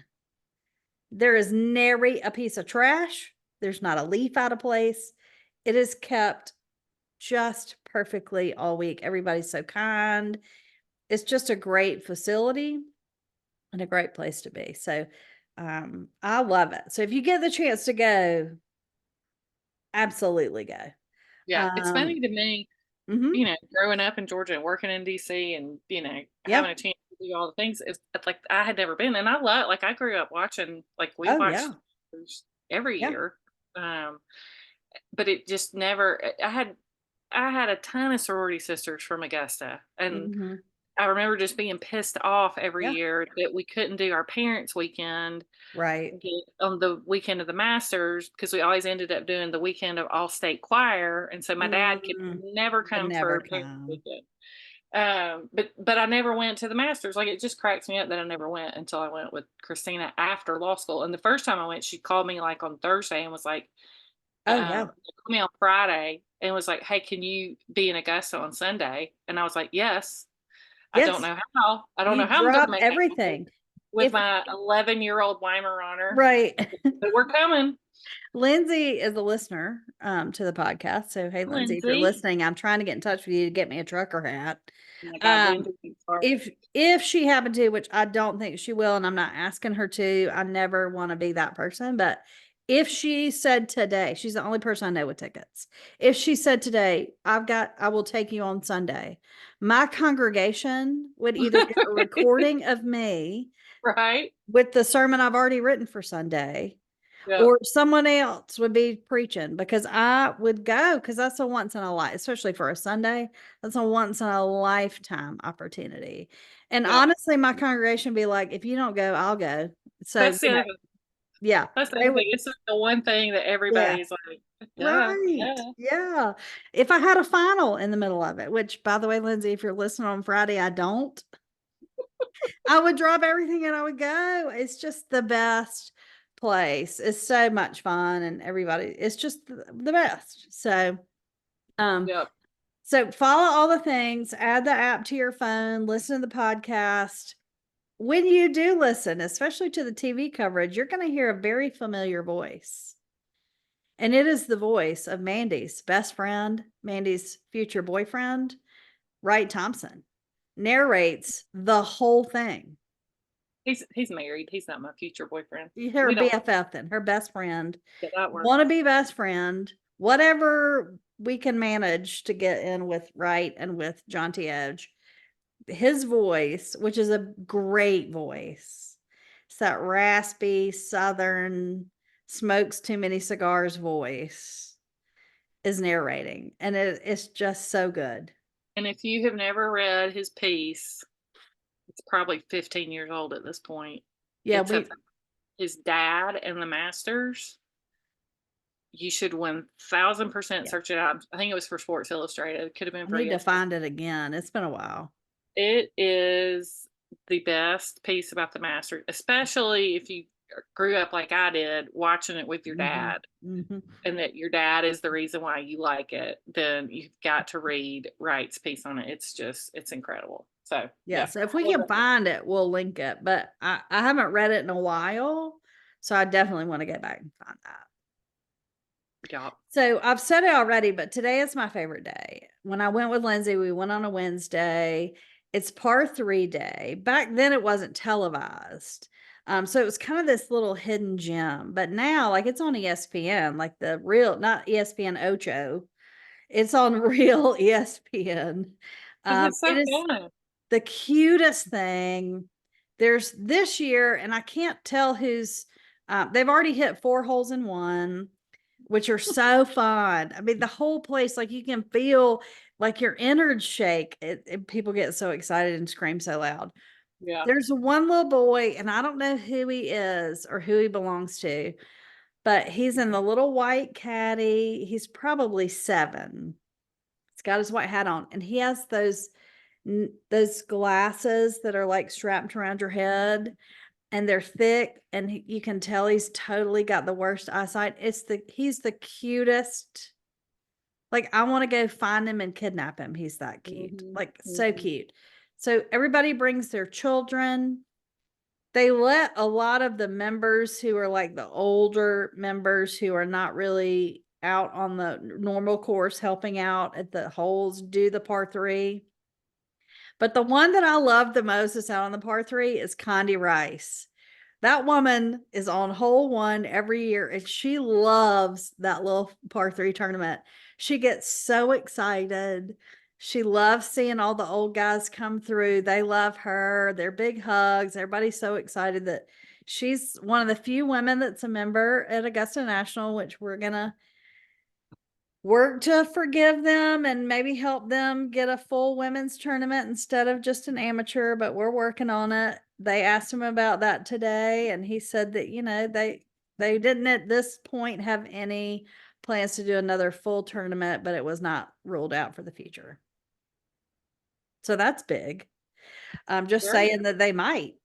There is nary a piece of trash. There's not a leaf out of place. It is kept just perfectly all week. Everybody's so kind. It's just a great facility and a great place to be. So I love it. So if you get the chance to go, absolutely go. Yeah. It's Um, funny to me, mhm. growing up in Georgia and working in DC and, Yeah. having a chance to do all the things, it's like I had never been. And I grew up watching, like, we Oh watched yeah. every Yeah. year. But it just never, I had a ton of sorority sisters from Augusta. And Hmm. I remember just being pissed off every Yeah. year that we couldn't do our parents' weekend Right. on the weekend of the Masters because we always ended up doing the weekend of all state choir. And so my dad could Mm, never could come never for parents' come. weekend. But I never went to the Masters. Like, it just cracks me up that I never went until I went with Christina after law school. And the first time I went, she called me like on Thursday and was like, Oh yeah. she called me on Friday and was like, "Hey, can you be in Augusta on Sunday?" And I was like, "Yes." I don't Yes. know how. I don't know You how I'm gonna drop make that happen everything. with If my 11-year-old Weimaraner, right. but we're coming. Lindsay is a listener to the podcast. So hey Lindsay, if you're Lindsay. listening, I'm trying to get in touch with you to get me a trucker hat. Oh my God, Um Lindsay. Sorry. if she happened to, which I don't think she will, and I'm not asking her to, I never want to be that person, but if she said today, she's the only person I know with tickets. If she said today, I will take you on Sunday, my congregation would either get a recording of me Right? with the sermon I've already written for Sunday, Yep. or someone else would be preaching, because I would go, because that's a once in a life, especially for a Sunday. That's a once in a lifetime opportunity. And Yep. honestly, my congregation be like, if you don't go, I'll go. So, That's the other thing. yeah, That's the they other would, thing. It's like the one thing that yeah, everybody's like, duh, right. duh. Yeah. If I had a final in the middle of it, which by the way, Lindsay, if you're listening on Friday, I don't, I would drop everything and I would go. It's just the best place. It's so much fun, and everybody, it's just the best. So, um, Yep. so follow all the things, add the app to your phone, listen to the podcast. When you do listen, especially to the TV coverage, you're going to hear a very familiar voice. And it is the voice of Mandy's best friend, Mandy's future boyfriend, Wright Thompson, narrates the whole thing. He's married. He's not my future boyfriend. Her We don't BFF, then her best friend, get that word. want to be best friend, whatever we can manage to get in with Wright and with John T. Edge. His voice, which is a great voice, it's that raspy Southern, smokes too many cigars voice, is narrating, and it's just so good. And if you have never read his piece, it's probably 15 years old at this point. Yeah, It's his dad and the Masters. You should 1000% yeah, search it out. I think it was for Sports Illustrated. It could have been I for need to ESPN. find it again. It's been a while. It is the best piece about the Masters, especially if you grew up like I did, watching it with your Hmm. dad, Hmm. and that your dad is the reason why you like it. Then you've got to read Wright's piece on it. It's incredible. So Yeah, yeah, so if I we love can that. find it, we'll link it. But I haven't read it in a while, so I definitely want to go back and find that. Yeah. So I've said it already, but today is my favorite day. When I went with Lindsay, we went on a Wednesday. It's par three day. Back then it wasn't televised. So it was kind of this little hidden gem. But now, like, it's on ESPN, like the real, not ESPN Ocho. It's on real ESPN. But that's so It is fun. the cutest thing. there's this year, and I can't tell who's, they've already hit 4 holes in one, which are so fun. I mean, the whole place, like you can feel like your innards shake. People get so excited and scream so loud. Yeah. There's one little boy, and I don't know who he is or who he belongs to, but he's in the little white caddy. He's probably 7. He's got his white hat on, and he has those glasses that are like strapped around your head, and they're thick, and you can tell he's totally got the worst eyesight. He's the cutest. Like, I want to go find him and kidnap him. He's that cute. Like, so cute. So everybody brings their children. They let a lot of the members who are like the older members who are not really out on the normal course helping out at the holes do the par 3. But the one that I love the most that's out on the par 3 is Condi Rice. That woman is on hole 1 every year, and she loves that little par 3 tournament. She gets so excited. She loves seeing all the old guys come through. They love her. They're big hugs. Everybody's so excited that she's one of the few women that's a member at Augusta National, which we're going to work to forgive them and maybe help them get a full women's tournament instead of just an amateur, but we're working on it. They asked him about that today, and he said that, they didn't at this point have any plans to do another full tournament, but it was not ruled out for the future. So that's big. I'm just saying that they might.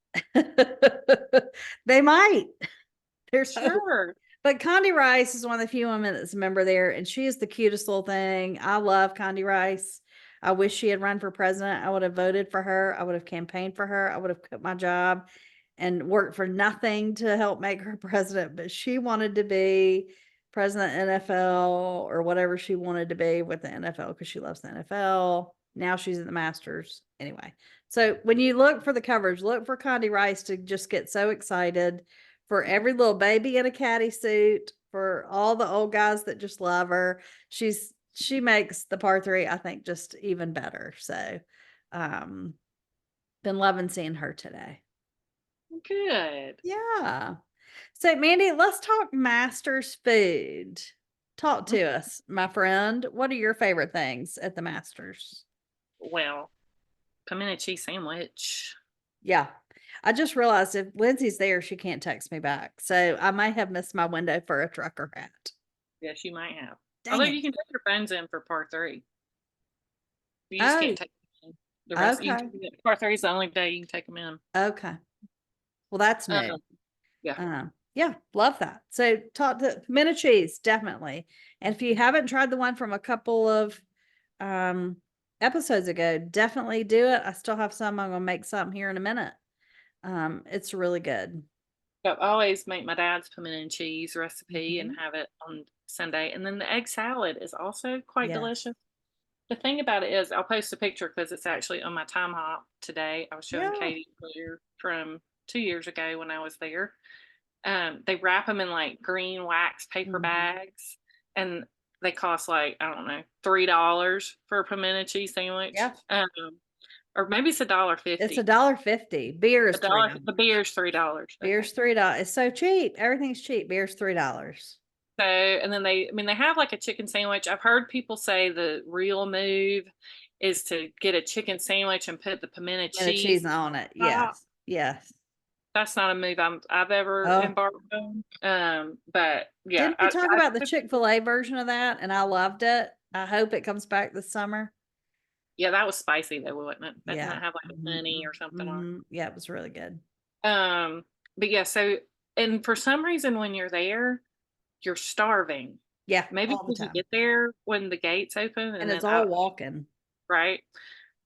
They might. There's hope. Sure. But Condi Rice is one of the few women that's a member there, and she is the cutest little thing. I love Condi Rice. I wish she had run for president. I would have voted for her. I would have campaigned for her. I would have quit my job and worked for nothing to help make her president. But she wanted to be president NFL or whatever she wanted to be with the NFL because she loves the NFL. Now she's in the Masters. Anyway, so when you look for the coverage, look for Condi Rice to just get so excited. For every little baby in a caddy suit, for all the old guys that just love her. She makes the par 3, I think, just even better. So, been loving seeing her today. Good. Yeah. So, Mandee, let's talk Masters food. Talk to us, my friend. What are your favorite things at the Masters? Well, pimento cheese sandwich. Yeah. I just realized if Lindsay's there, she can't text me back. So I might have missed my window for a trucker hat. Yes, you might have. Dang Although it. you can take your phones in for par 3. You just can't take them in. The rest Okay. par 3 is the only day you can take them in. Okay. Well, that's new. Yeah. Yeah, love that. So talk to pimento cheese, definitely. And if you haven't tried the one from a couple of episodes ago, definitely do it. I still have some. I'm gonna make some here in a minute. It's really good. I always make my dad's pimento cheese recipe and Mhm. have it on Sunday. And then the egg salad is also quite Yes. delicious. The thing about it is, I'll post a picture because it's actually on my time hop today. I was showing Yeah. Katie earlier from 2 years ago when I was there. They wrap them in like green wax paper Mhm. bags, and they cost like, I don't know, $3 for a pimento cheese sandwich. Yeah. Or maybe it's $1.50. It's $1.50. Beer is $3. The beer's $3. Beer's $3. It's so cheap. Everything's cheap. Beer's $3. So, and then they have like a chicken sandwich. I've heard people say the real move is to get a chicken sandwich and put the pimento And the cheese cheese on it. top. Yes. Yes. That's not a move I've ever embarked on. But yeah. Didn't we talk about the Chick-fil-A version of that? And I loved it. I hope it comes back this summer. Yeah, that was spicy though, wasn't it? That Yeah. might have like a honey or something on it. Yeah, it was really good. But yeah, so, and for some reason when you're there, you're starving. Yeah, Maybe all the because you time. get there when the gates open And then it's all walking. right.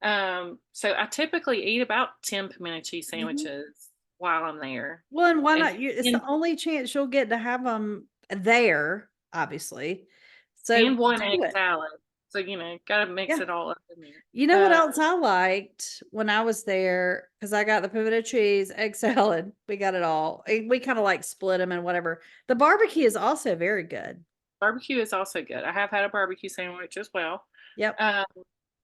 So I typically eat about 10 pimento cheese sandwiches while I'm there. Well, and why not? It's the only chance you'll get to have them there, obviously. So and one egg do it. salad. So, gotta mix it all up in there. You know what else I liked when I was there? Because I got the pimento cheese, egg salad. We got it all. We kind of like split them and whatever. The barbecue is also very good. Barbecue is also good. I have had a barbecue sandwich as well. Yep.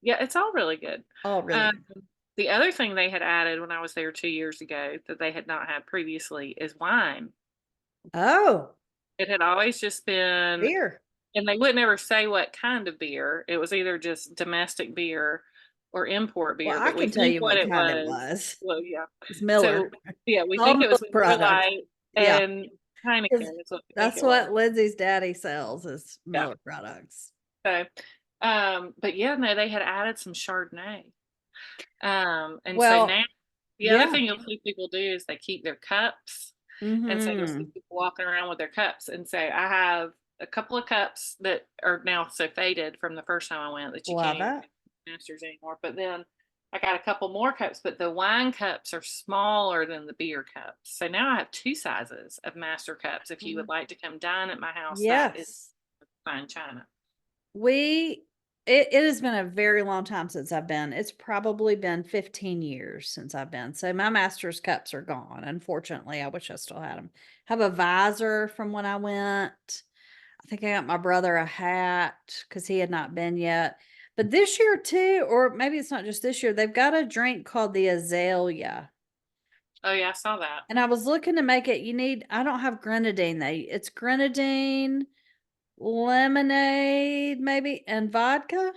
Yeah, it's all really good. All really good. The other thing they had added when I was there 2 years ago that they had not had previously is wine. Oh, It had always just been, beer. and they wouldn't ever say what kind of beer. It was either just domestic beer or import Well, beer, I but we can tell think you what what it kind it was, was. well, yeah. It's Miller. So, yeah, we All think it Miller was Miller products. Lite Yeah. and 'Cause Heineken is what we think that's it was. what Lindsay's daddy sells is Yeah. Miller products. So, but yeah, no, they had added some Chardonnay. And so Well, now the other yeah. thing you'll see people do is they keep their cups. And so you'll see Mm-hmm. people walking around with their cups. And so I have a couple of cups that are now so faded from the first time I went that you can't Love even it. get masters anymore. But then I got a couple more cups, but the wine cups are smaller than the beer cups. So now I have two sizes of master cups. If you would like to come dine at my house, that is Yes. fine china. We it has been a very long time since I've been. It's probably been 15 years since I've been. So my master's cups are gone. Unfortunately, I wish I still had them. Have a visor from when I went. I think I got my brother a hat because he had not been yet. But this year too, or maybe it's not just this year, they've got a drink called the Azalea. Oh yeah, I saw that. And I was looking to make it, I don't have grenadine though. It's grenadine, lemonade, maybe, and vodka.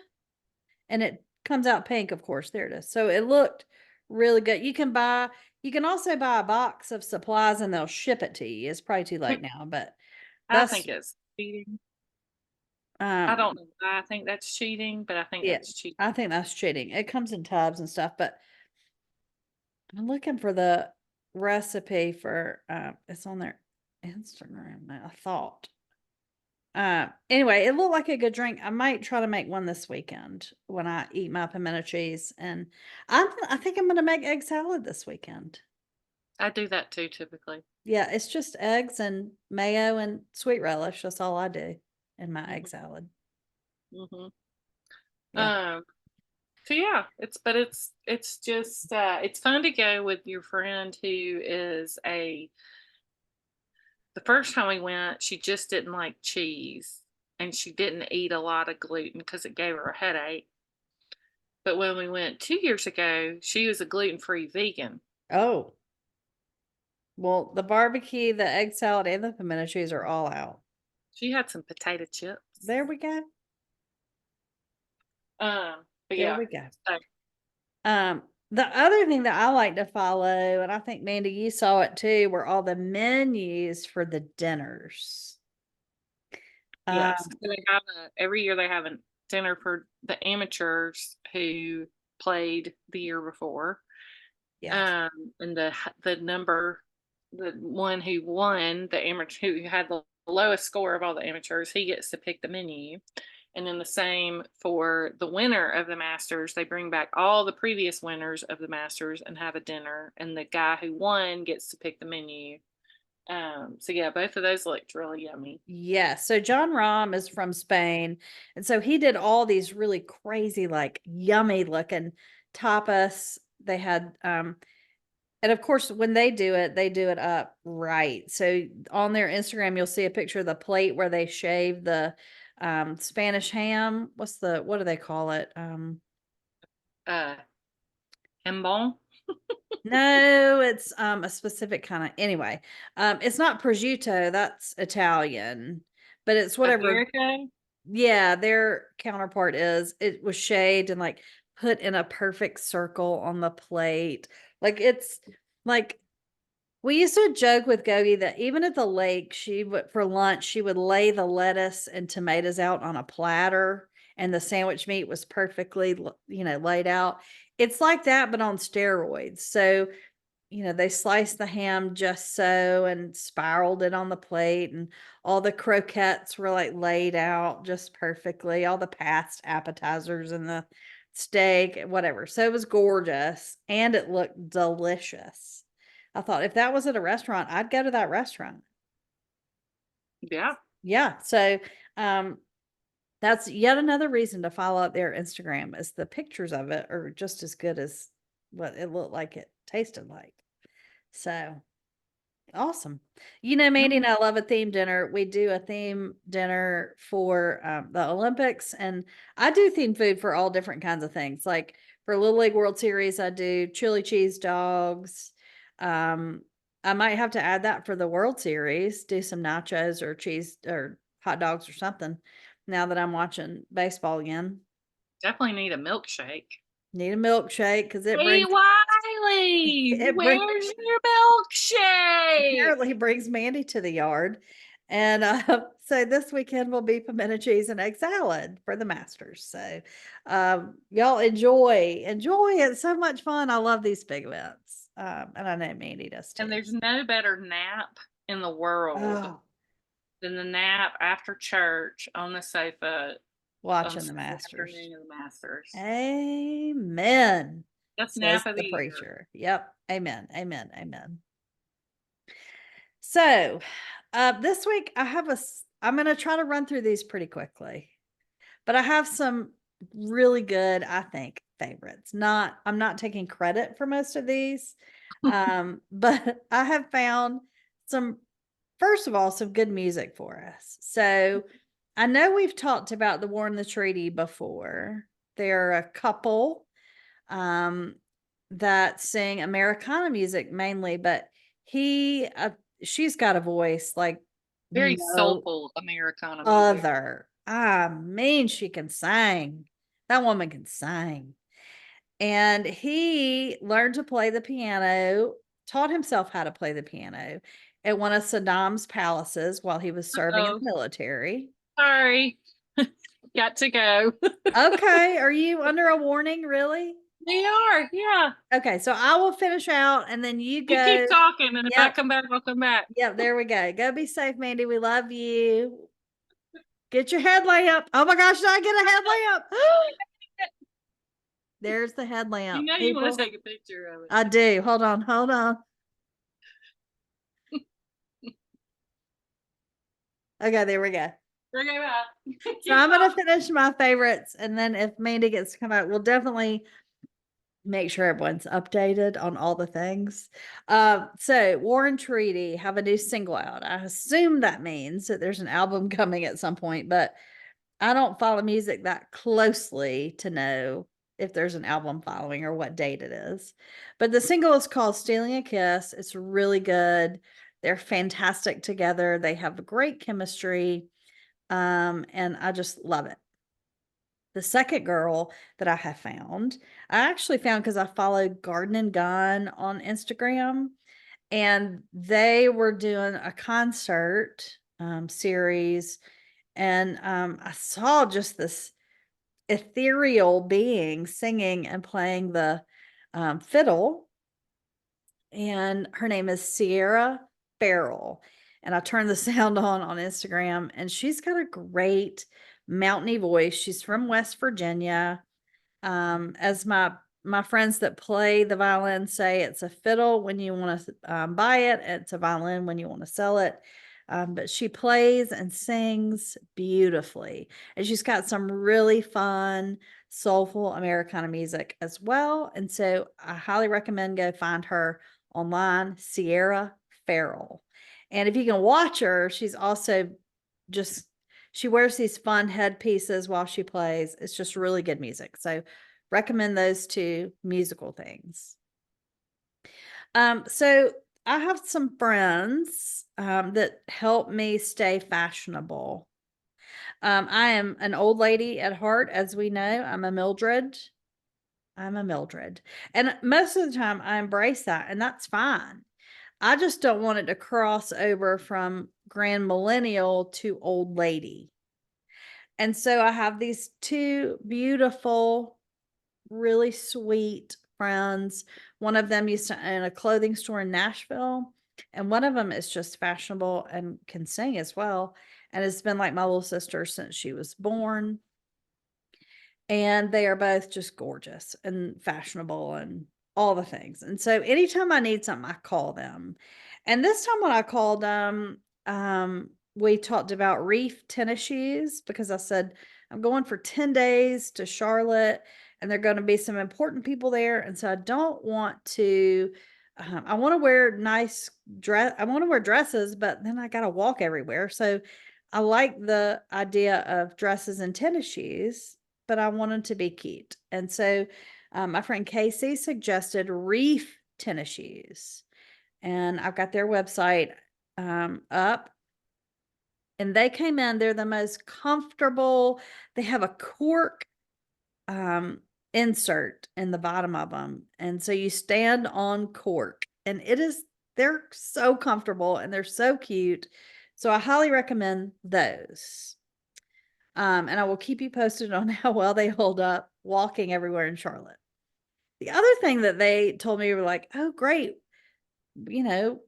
And it comes out pink, of course. There it is. So it looked really good. You can also buy a box of supplies and they'll ship it to you. It's probably too late now, but I that's think it's cheating. I um don't know why I think that's cheating, but I think yeah, that's cheating. I think that's cheating. It comes in tubs and stuff, but I'm looking for the recipe for it's on their Instagram now, I thought. Anyway, it looked like a good drink. I might try to make one this weekend when I eat my pimento cheese. And I think I'm gonna make egg salad this weekend. I do that too typically. Yeah, it's just eggs and mayo and sweet relish. That's all I do in my egg Mhm, salad. mhm. Yeah. Um, so yeah, it's just it's fun to go with your friend who is a the first time we went, she just didn't like cheese and she didn't eat a lot of gluten because it gave her a headache. But when we went 2 years ago, she was a gluten-free vegan. Oh, well, the barbecue, the egg salad, and the pimento cheese are all out. She had some potato chips. There we go. But There yeah. we go. So, The other thing that I like to follow, and I think Mandy, you saw it too, were all the menus for the dinners. yes, Um, so they have every year they have a dinner for the amateurs who played the year before. yes. Um, and the one who won, the amateur who had the lowest score of all the amateurs, he gets to pick the menu. And then the same for the winner of the Masters. They bring back all the previous winners of the Masters and have a dinner. And the guy who won gets to pick the menu. So yeah, both of those looked really yummy. Yes. So John Rahm is from Spain. And so he did all these really crazy, like yummy looking tapas. They had and of course when they do it up right. So on their Instagram, you'll see a picture of the plate where they shave the Spanish ham. What do they call it? Uh, Jambon, No, it's a specific kind of anyway. It's not prosciutto, that's Italian, but it's whatever. Iberico. Yeah, their counterpart is. It was shaved and like put in a perfect circle on the plate. Like it's like we used to joke with Gogi that even at the lake, she would for lunch, she would lay the lettuce and tomatoes out on a platter and the sandwich meat was perfectly, laid out. It's like that, but on steroids. So they sliced the ham just so and spiraled it on the plate, and all the croquettes were like laid out just perfectly, all the past appetizers and the steak, whatever. So it was gorgeous and it looked delicious. I thought if that was at a restaurant, I'd go to that restaurant. Yeah. Yeah. So um that's yet another reason to follow up their Instagram is the pictures of it are just as good as what it looked like it tasted like. So awesome. Mandy and Mhm. I love a theme dinner. We do a theme dinner for the Olympics, and I do theme food for all different kinds of things. Like For Little League World Series, I do chili cheese dogs. I might have to add that for the World Series, do some nachos or cheese or hot dogs or something now that I'm watching baseball again. Definitely need a milkshake. Need a milkshake because it Hey, brings Wiley, it brings where's your milkshake? apparently brings Mandee to the yard. And so this weekend will be pimento cheese and egg salad for the Masters. So y'all enjoy. It's so much fun. I love these big events. And I know Mandee does too. And there's no better nap in the world Oh, than the nap after church on the sofa on watching the Sunday Masters. afternoon of the Masters. Amen. That's Says nap of the the year. preacher. Yep. Amen. Amen. Amen. So this week I'm going to try to run through these pretty quickly, but I have some really good, I think, favorites. I'm not taking credit for most of these. But I have found first of all, some good music for us. So I know we've talked about the War and the Treaty before. There are a couple that sing Americana music mainly, but she's got a voice like Very no soulful Americana music. other. I mean, she can sing. That woman can sing. And he learned to play the piano, taught himself how to play the piano at one of Saddam's palaces while he was serving in Oh, the military. sorry. Got to go. Okay, are you under a warning, really? They are, yeah. Okay, so I will finish out and then you You go. keep talking, and if I Yep. come back, I'll come back. Yep, there we go. Go be safe, Mandee. We love you. Get your headlamp. Oh my gosh, did I get a headlamp? There's the headlamp. You know you want to take a picture of it. I do. Hold on. Okay, there we go. Okay, bye. So I'm going to finish my favorites. And then if Mandee gets to come out, we'll definitely make sure everyone's updated on all the things. So War and Treaty have a new single out. I assume that means that there's an album coming at some point, but I don't follow music that closely to know if there's an album following or what date it is. But the single is called Stealing a Kiss. It's really good. They're fantastic together. They have great chemistry. And I just love it. The second girl that I have found, I actually found because I followed Garden and Gun on Instagram, and they were doing a concert series, and I saw just this ethereal being singing and playing the fiddle, and her name is Sierra Ferrell. And I turned the sound on Instagram, and she's got a great mountainy voice. She's from West Virginia. As my friends that play the violin say, it's a fiddle when you want to buy it. It's a violin when you want to sell it. But she plays and sings beautifully, and she's got some really fun, soulful Americana music as well. And so I highly recommend go find her online, Sierra Ferrell. And if you can watch her, she's also just she wears these fun headpieces while she plays. It's just really good music. So recommend those two musical things. So I have some friends that help me stay fashionable. I am an old lady at heart, as we know. I'm a Mildred. And most of the time I embrace that, and that's fine. I just don't want it to cross over from grand millennial to old lady. And so I have these two beautiful, really sweet friends. One of them used to own a clothing store in Nashville, and one of them is just fashionable and can sing as well. And it's been like my little sister since she was born. And they are both just gorgeous and fashionable and all the things. And so anytime I need something, I call them. And this time when I called them, we talked about Reef tennis shoes because I said, I'm going for 10 days to Charlotte and there are going to be some important people there. And so I don't want to, I want to wear nice dress. I want to wear dresses, but then I got to walk everywhere. So I like the idea of dresses and tennis shoes, but I want them to be cute. And so My friend Casey suggested Reef tennis shoes, and I've got their website up, and they came in. They're the most comfortable. They have a cork insert in the bottom of them, and so you stand on cork, and they're so comfortable and they're so cute. So I highly recommend those. And I will keep you posted on how well they hold up walking everywhere in Charlotte. The other thing that they told me were like, oh, great, you know,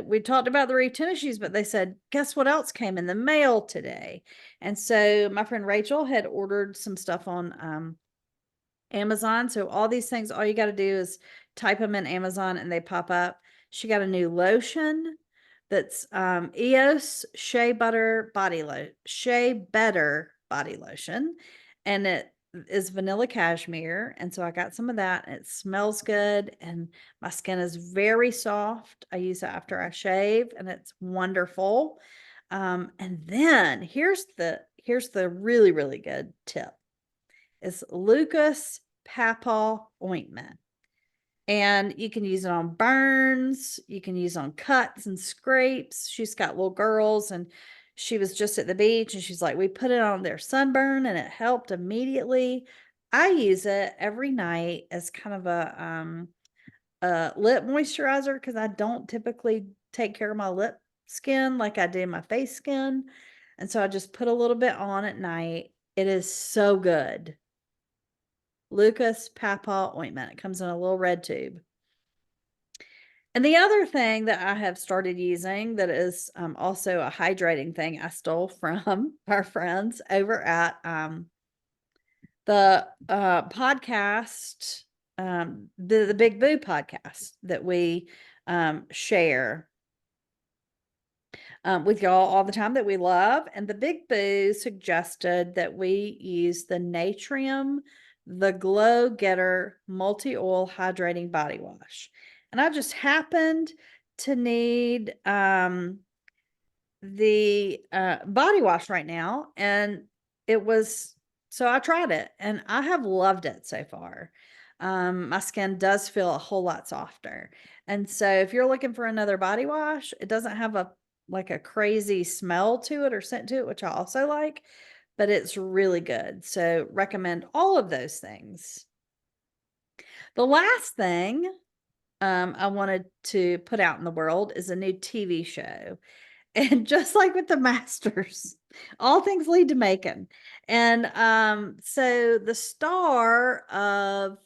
we talked about the Reef tennis shoes, but they said, guess what else came in the mail today? And so my friend Rachel had ordered some stuff on Amazon. So all these things, all you got to do is type them in Amazon and they pop up. She got a new lotion that's EOS Shea Better body lotion, and it is vanilla cashmere. And so I got some of that. And it smells good, and my skin is very soft. I use it after I shave, and it's wonderful. And then here's the really, really good tip. It's Lucas Papaw ointment. And you can use it on burns, you can use on cuts and scrapes. She's got little girls, and she was just at the beach, and she's like, we put it on their sunburn and it helped immediately. I use it every night as kind of a lip moisturizer because I don't typically take care of my lip skin like I do my face skin. And so I just put a little bit on at night. It is so good. Lucas Papaw ointment. It comes in a little red tube. And the other thing that I have started using that is also a hydrating thing I stole from our friends over at the podcast, the Big Boo podcast that we share with y'all all the time that we love. And the Big Boo suggested that we use the Natrium, the Glow Getter multi-oil hydrating body wash. And I just happened to need the body wash right now. And so I tried it and I have loved it so far. My skin does feel a whole lot softer. And so if you're looking for another body wash, it doesn't have like a crazy smell to it or scent to it, which I also like, but it's really good. So recommend all of those things. The last thing I wanted to put out in the world is a new TV show. And just like with the Masters, all things lead to Macon. And so the star of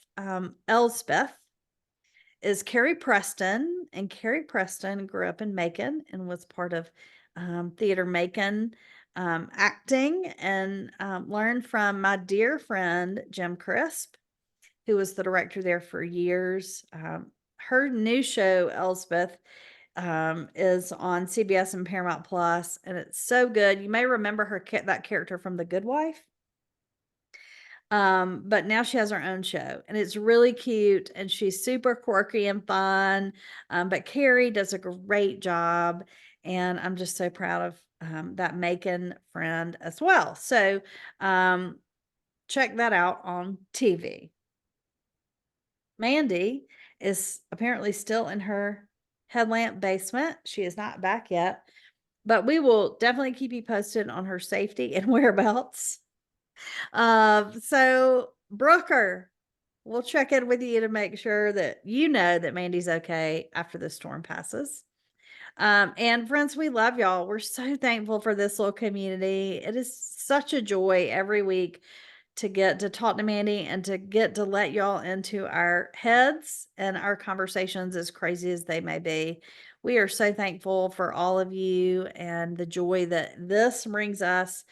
Elsbeth is Carrie Preston, and Carrie Preston grew up in Macon and was part of Theater Macon acting, and learned from my dear friend Jim Crisp, who was the director there for years. Her new show, Elsbeth, is on CBS and Paramount Plus, and it's so good. You may remember that character from The Good Wife. But now she has her own show, and it's really cute, and she's super quirky and fun. But Carrie does a great job, and I'm just so proud of that Macon friend as well. So check that out on TV. Mandee is apparently still in her headlamp basement. She is not back yet, but we will definitely keep you posted on her safety and whereabouts. So Brooker, we'll check in with you to make sure that you know that Mandy's okay after the storm passes. And friends, we love y'all. We're so thankful for this little community. It is such a joy every week to get to talk to Mandee and to get to let y'all into our heads and our conversations, as crazy as they may be. We are so thankful for all of you and the joy that this brings us,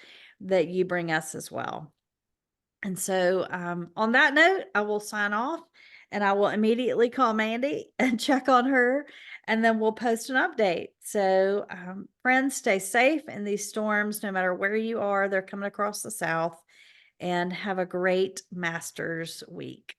that you bring us as well. And so on that note, I will sign off, and I will immediately call Mandee and check on her, and then we'll post an update. So friends, stay safe in these storms, no matter where you are. They're coming across the South, and have a great Masters week.